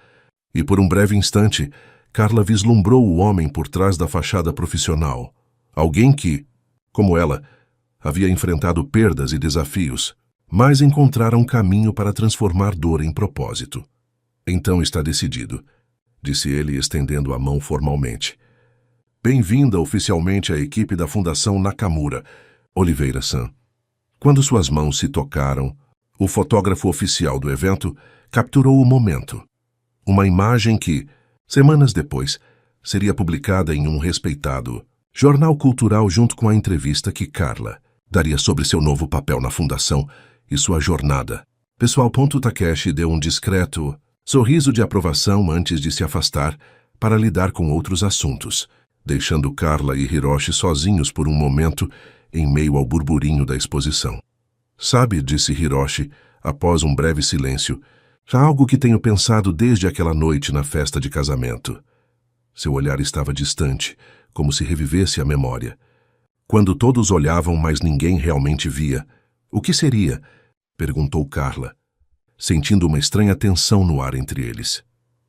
Speaker 1: e por um breve instante, Carla vislumbrou o homem por trás da fachada profissional. Alguém que, como ela, havia enfrentado perdas e desafios, mas encontrara um caminho para transformar dor em propósito. Então está decidido, disse ele estendendo a mão formalmente. Bem-vinda oficialmente à equipe da Fundação Nakamura, Oliveira-san. Quando suas mãos se tocaram, o fotógrafo oficial do evento capturou o momento. Uma imagem que, semanas depois, seria publicada em um respeitado jornal cultural junto com a entrevista que Carla daria sobre seu novo papel na fundação e sua jornada. Pessoal. Takeshi deu um discreto sorriso de aprovação antes de se afastar para lidar com outros assuntos, deixando Carla e Hiroshi sozinhos por um momento em meio ao burburinho da exposição. Sabe, disse Hiroshi, após um breve silêncio, há algo que tenho pensado desde aquela noite na festa de casamento. Seu olhar estava distante, como se revivesse a memória. Quando todos olhavam, mas ninguém realmente via. O que seria? Perguntou Carla, sentindo uma estranha tensão no ar entre eles.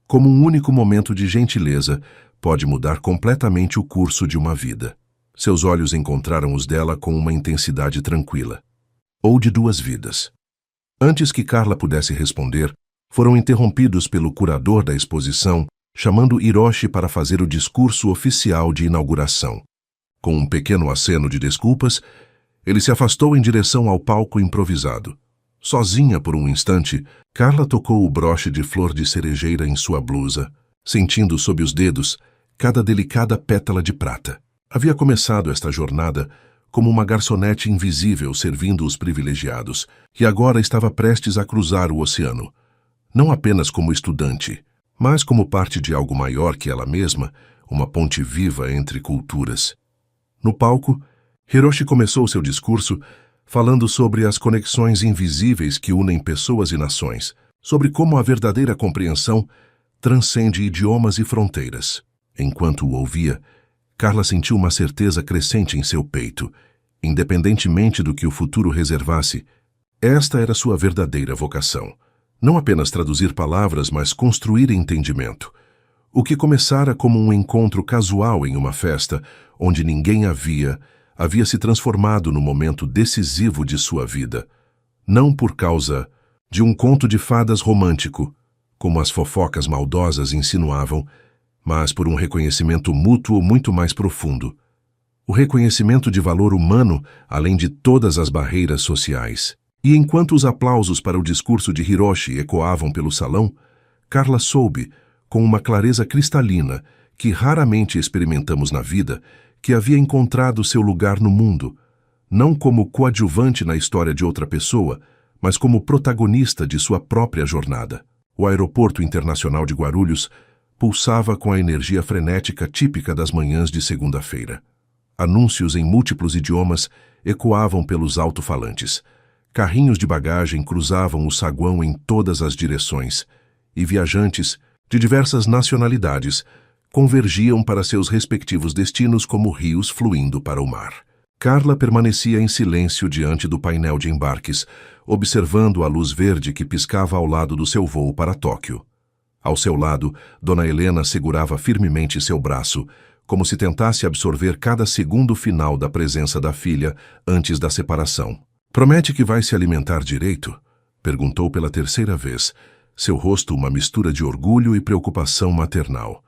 Speaker 1: Como um único momento de gentileza pode mudar completamente o curso de uma vida. Seus olhos encontraram os dela com uma intensidade tranquila. Ou de duas vidas. Antes que Carla pudesse responder, foram interrompidos pelo curador da exposição, chamando Hiroshi para fazer o discurso oficial de inauguração. Com um pequeno aceno de desculpas, ele se afastou em direção ao palco improvisado. Sozinha por um instante, Carla tocou o broche de flor de cerejeira em sua blusa, sentindo sob os dedos cada delicada pétala de prata. Havia começado esta jornada como uma garçonete invisível servindo os privilegiados, e agora estava prestes a cruzar o oceano, não apenas como estudante, mas como parte de algo maior que ela mesma, uma ponte viva entre culturas. No palco, Hiroshi começou seu discurso falando sobre as conexões invisíveis que unem pessoas e nações, sobre como a verdadeira compreensão transcende idiomas e fronteiras. Enquanto o ouvia, Carla sentiu uma certeza crescente em seu peito. Independentemente do que o futuro reservasse, esta era sua verdadeira vocação. Não apenas traduzir palavras, mas construir entendimento. O que começara como um encontro casual em uma festa, onde ninguém havia se transformado no momento decisivo de sua vida. Não por causa de um conto de fadas romântico, como as fofocas maldosas insinuavam, mas por um reconhecimento mútuo muito mais profundo. O reconhecimento de valor humano, além de todas as barreiras sociais. E enquanto os aplausos para o discurso de Hiroshi ecoavam pelo salão, Carla soube, com uma clareza cristalina, que raramente experimentamos na vida, que havia encontrado seu lugar no mundo, não como coadjuvante na história de outra pessoa, mas como protagonista de sua própria jornada. O aeroporto internacional de Guarulhos pulsava com a energia frenética típica das manhãs de segunda-feira. Anúncios em múltiplos idiomas ecoavam pelos alto-falantes. Carrinhos de bagagem cruzavam o saguão em todas as direções, e viajantes, de diversas nacionalidades, convergiam para seus respectivos destinos como rios fluindo para o mar. Carla permanecia em silêncio diante do painel de embarques, observando a luz verde que piscava ao lado do seu voo para Tóquio. Ao seu lado, Dona Helena segurava firmemente seu braço, como se tentasse absorver cada segundo final da presença da filha antes da separação. "Promete que vai se alimentar direito?" perguntou pela terceira vez, seu rosto uma mistura de orgulho e preocupação maternal.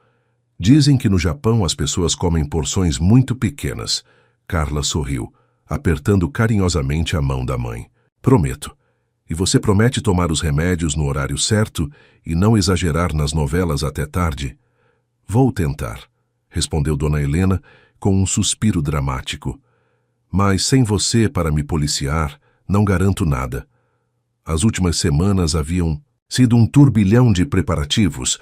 Speaker 1: "Dizem que no Japão as pessoas comem porções muito pequenas." Carla sorriu, apertando carinhosamente a mão da mãe. "Prometo. E você promete tomar os remédios no horário certo e não exagerar nas novelas até tarde?" "Vou tentar", respondeu Dona Helena com um suspiro dramático. "Mas sem você para me policiar, não garanto nada." As últimas semanas haviam sido um turbilhão de preparativos,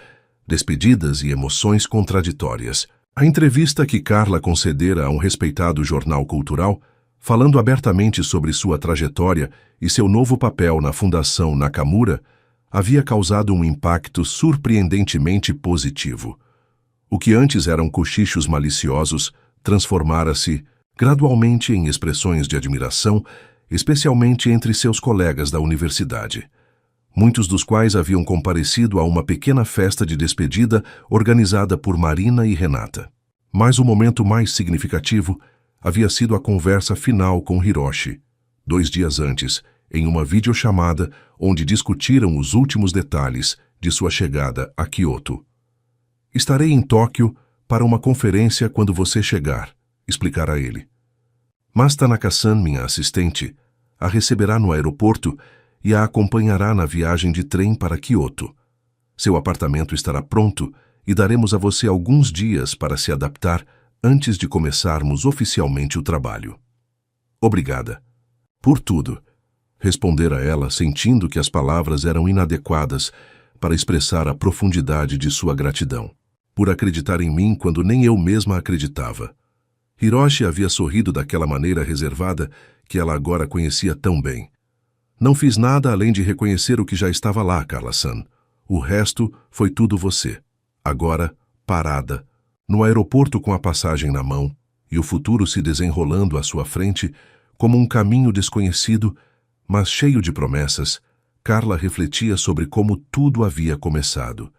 Speaker 1: despedidas e emoções contraditórias. A entrevista que Carla concedera a um respeitado jornal cultural, falando abertamente sobre sua trajetória e seu novo papel na Fundação Nakamura, havia causado um impacto surpreendentemente positivo. O que antes eram cochichos maliciosos transformara-se gradualmente em expressões de admiração, especialmente entre seus colegas da universidade, muitos dos quais haviam comparecido a uma pequena festa de despedida organizada por Marina e Renata. Mas o momento mais significativo havia sido a conversa final com Hiroshi, 2 dias antes, em uma videochamada onde discutiram os últimos detalhes de sua chegada a Kyoto. "Estarei em Tóquio para uma conferência quando você chegar", explicara ele. "Mas Tanaka-san, minha assistente, a receberá no aeroporto e a acompanhará na viagem de trem para Kyoto. Seu apartamento estará pronto e daremos a você alguns dias para se adaptar antes de começarmos oficialmente o trabalho." "Obrigada." "Por tudo", respondera ela, sentindo que as palavras eram inadequadas para expressar a profundidade de sua gratidão. "Por acreditar em mim quando nem eu mesma acreditava." Hiroshi havia sorrido daquela maneira reservada que ela agora conhecia tão bem. "Não fiz nada além de reconhecer o que já estava lá, Carla-san. O resto foi tudo você." Agora, parada, no aeroporto com a passagem na mão e o futuro se desenrolando à sua frente como um caminho desconhecido, mas cheio de promessas, Carla refletia sobre como tudo havia começado,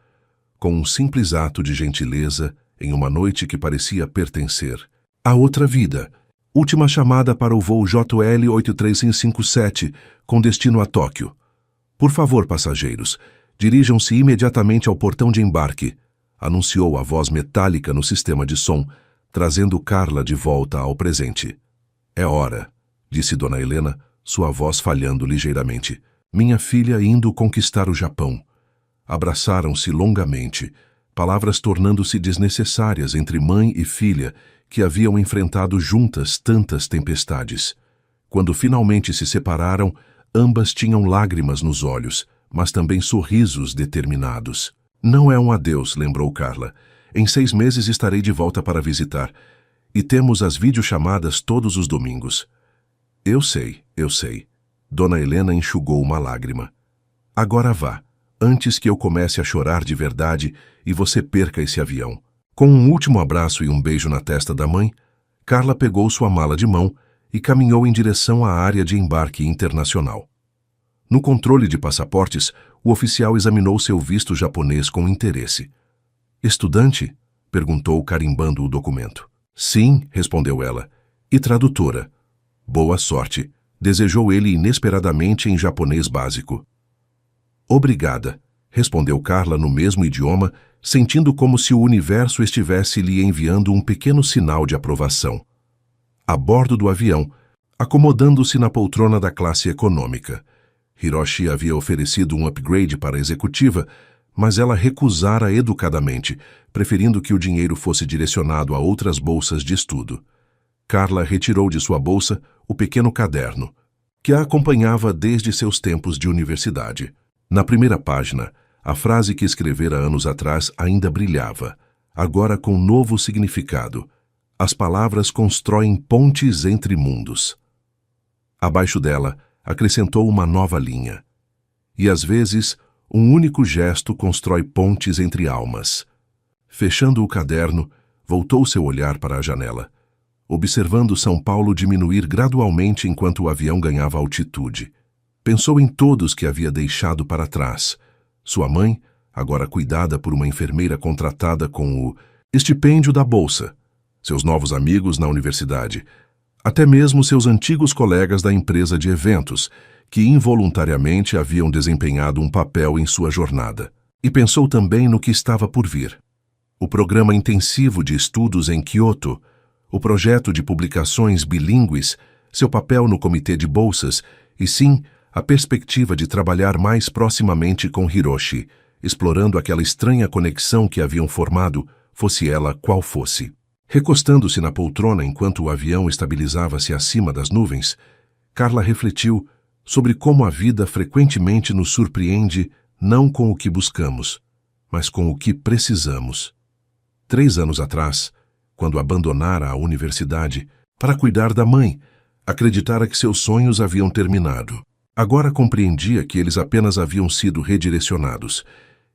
Speaker 1: com um simples ato de gentileza em uma noite que parecia pertencer a outra vida. Última chamada para o voo JL 83557, com destino a Tóquio. "Por favor, passageiros, dirijam-se imediatamente ao portão de embarque", anunciou a voz metálica no sistema de som, trazendo Carla de volta ao presente. "É hora", disse Dona Helena, sua voz falhando ligeiramente. "Minha filha indo conquistar o Japão." Abraçaram-se longamente, palavras tornando-se desnecessárias entre mãe e filha, que haviam enfrentado juntas tantas tempestades. Quando finalmente se separaram, ambas tinham lágrimas nos olhos, mas também sorrisos determinados. "Não é um adeus", lembrou Carla. "Em 6 meses estarei de volta para visitar. E temos as videochamadas todos os domingos." Eu sei." Dona Helena enxugou uma lágrima. "Agora vá, antes que eu comece a chorar de verdade e você perca esse avião." Com um último abraço e um beijo na testa da mãe, Carla pegou sua mala de mão e caminhou em direção à área de embarque internacional. No controle de passaportes, o oficial examinou seu visto japonês com interesse. "Estudante?" perguntou, carimbando o documento. "Sim", respondeu ela. "E tradutora." "Boa sorte", desejou ele inesperadamente em japonês básico. Obrigada, respondeu Carla no mesmo idioma, sentindo como se o universo estivesse lhe enviando um pequeno sinal de aprovação. A bordo do avião, acomodando-se na poltrona da classe econômica. Hiroshi havia oferecido um upgrade para a executiva, mas ela recusara educadamente, preferindo que o dinheiro fosse direcionado a outras bolsas de estudo. Carla retirou de sua bolsa o pequeno caderno, que a acompanhava desde seus tempos de universidade. Na primeira página, a frase que escrevera anos atrás ainda brilhava, agora com novo significado. As palavras constroem pontes entre mundos. Abaixo dela, acrescentou uma nova linha. E às vezes, um único gesto constrói pontes entre almas. Fechando o caderno, voltou seu olhar para a janela, observando São Paulo diminuir gradualmente enquanto o avião ganhava altitude. Pensou em todos que havia deixado para trás. Sua mãe, agora cuidada por uma enfermeira contratada com o estipêndio da bolsa, seus novos amigos na universidade, até mesmo seus antigos colegas da empresa de eventos, que involuntariamente haviam desempenhado um papel em sua jornada. E pensou também no que estava por vir. O programa intensivo de estudos em Kyoto, o projeto de publicações bilíngues, seu papel no comitê de bolsas e, sim, a perspectiva de trabalhar mais proximamente com Hiroshi, explorando aquela estranha conexão que haviam formado, fosse ela qual fosse. Recostando-se na poltrona enquanto o avião estabilizava-se acima das nuvens, Carla refletiu sobre como a vida frequentemente nos surpreende não com o que buscamos, mas com o que precisamos. 3 anos atrás, quando abandonara a universidade para cuidar da mãe, acreditara que seus sonhos haviam terminado. Agora compreendia que eles apenas haviam sido redirecionados,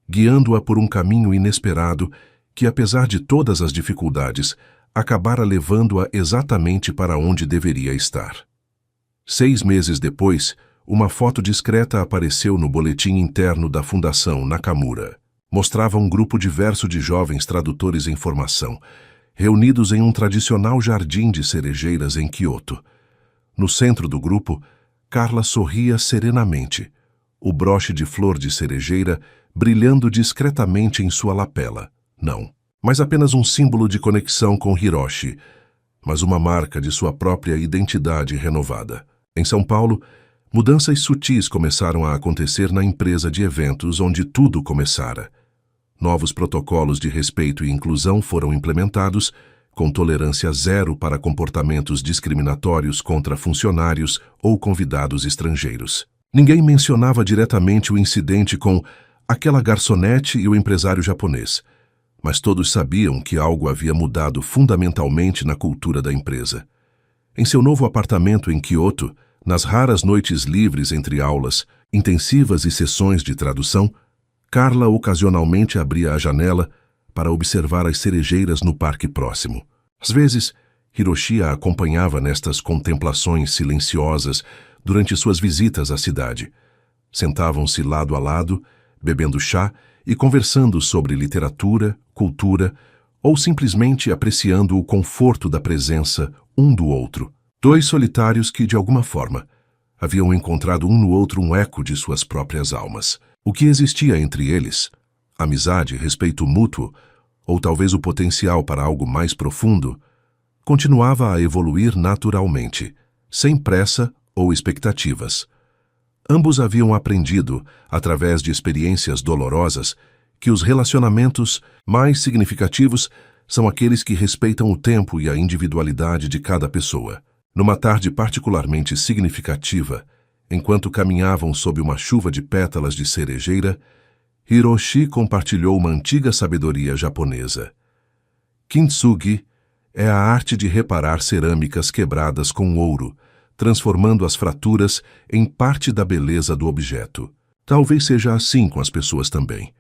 Speaker 1: guiando-a por um caminho inesperado que, apesar de todas as dificuldades, acabara levando-a exatamente para onde deveria estar. 6 meses depois, uma foto discreta apareceu no boletim interno da Fundação Nakamura. Mostrava um grupo diverso de jovens tradutores em formação, reunidos em um tradicional jardim de cerejeiras em Kyoto. No centro do grupo, Carla sorria serenamente, o broche de flor de cerejeira brilhando discretamente em sua lapela. Não, mas apenas um símbolo de conexão com Hiroshi, mas uma marca de sua própria identidade renovada. Em São Paulo, mudanças sutis começaram a acontecer na empresa de eventos onde tudo começara. Novos protocolos de respeito e inclusão foram implementados, com tolerância zero para comportamentos discriminatórios contra funcionários ou convidados estrangeiros. Ninguém mencionava diretamente o incidente com aquela garçonete e o empresário japonês, mas todos sabiam que algo havia mudado fundamentalmente na cultura da empresa. Em seu novo apartamento em Kyoto, nas raras noites livres entre aulas, intensivas e sessões de tradução, Carla ocasionalmente abria a janela para observar as cerejeiras no parque próximo. Às vezes, Hiroshi a acompanhava nestas contemplações silenciosas durante suas visitas à cidade. Sentavam-se lado a lado, bebendo chá e conversando sobre literatura, cultura ou simplesmente apreciando o conforto da presença um do outro. 2 solitários que, de alguma forma, haviam encontrado um no outro um eco de suas próprias almas. O que existia entre eles, amizade, respeito mútuo, ou talvez o potencial para algo mais profundo, continuava a evoluir naturalmente, sem pressa ou expectativas. Ambos haviam aprendido, através de experiências dolorosas, que os relacionamentos mais significativos são aqueles que respeitam o tempo e a individualidade de cada pessoa. Numa tarde particularmente significativa, enquanto caminhavam sob uma chuva de pétalas de cerejeira, Hiroshi compartilhou uma antiga sabedoria japonesa. Kintsugi é a arte de reparar cerâmicas quebradas com ouro, transformando as fraturas em parte da beleza do objeto. Talvez seja assim com as pessoas também.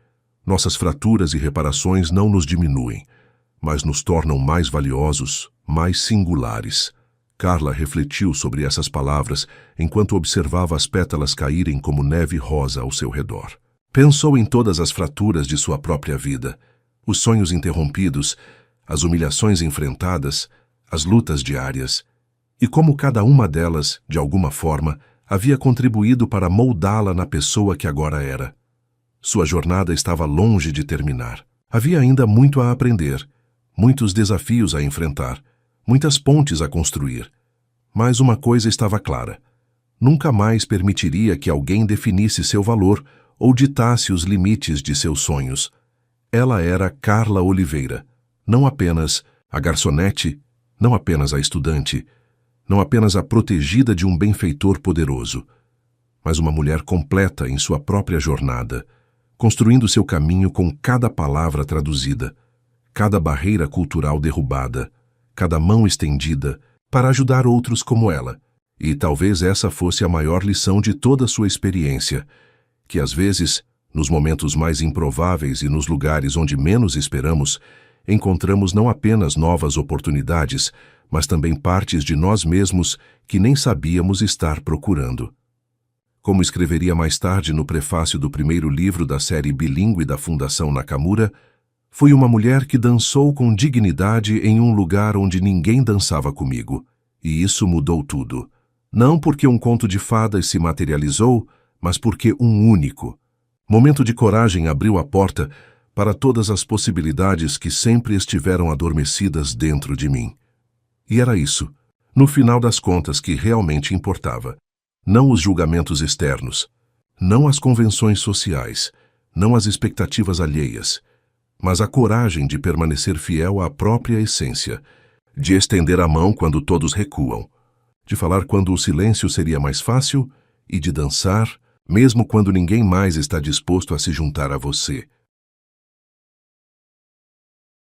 Speaker 1: Nossas fraturas e reparações não nos diminuem, mas nos tornam mais valiosos, mais singulares. Carla refletiu sobre essas palavras enquanto observava as pétalas caírem como neve rosa ao seu redor. Pensou em todas as fraturas de sua própria vida, os sonhos interrompidos, as humilhações enfrentadas, as lutas diárias, e como cada uma delas, de alguma forma, havia contribuído para moldá-la na pessoa que agora era. Sua jornada estava longe de terminar. Havia ainda muito a aprender, muitos desafios a enfrentar, muitas pontes a construir. Mas uma coisa estava clara: nunca mais permitiria que alguém definisse seu valor ou ditasse os limites de seus sonhos. Ela era Carla Oliveira, não apenas a garçonete, não apenas a estudante, não apenas a protegida de um benfeitor poderoso, mas uma mulher completa em sua própria jornada, construindo seu caminho com cada palavra traduzida, cada barreira cultural derrubada, cada mão estendida para ajudar outros como ela. E talvez essa fosse a maior lição de toda sua experiência, que às vezes, nos momentos mais improváveis e nos lugares onde menos esperamos, encontramos não apenas novas oportunidades, mas também partes de nós mesmos que nem sabíamos estar procurando. Como escreveria mais tarde no prefácio do primeiro livro da série bilíngue da Fundação Nakamura, fui uma mulher que dançou com dignidade em um lugar onde ninguém dançava comigo, e isso mudou tudo. Não porque um conto de fadas se materializou, mas porque um único momento de coragem abriu a porta para todas as possibilidades que sempre estiveram adormecidas dentro de mim. E era isso, no final das contas, que realmente importava. Não os julgamentos externos, não as convenções sociais, não as expectativas alheias, mas a coragem de permanecer fiel à própria essência, de estender a mão quando todos recuam, de falar quando o silêncio seria mais fácil e de dançar, mesmo quando ninguém mais está disposto a se juntar a você.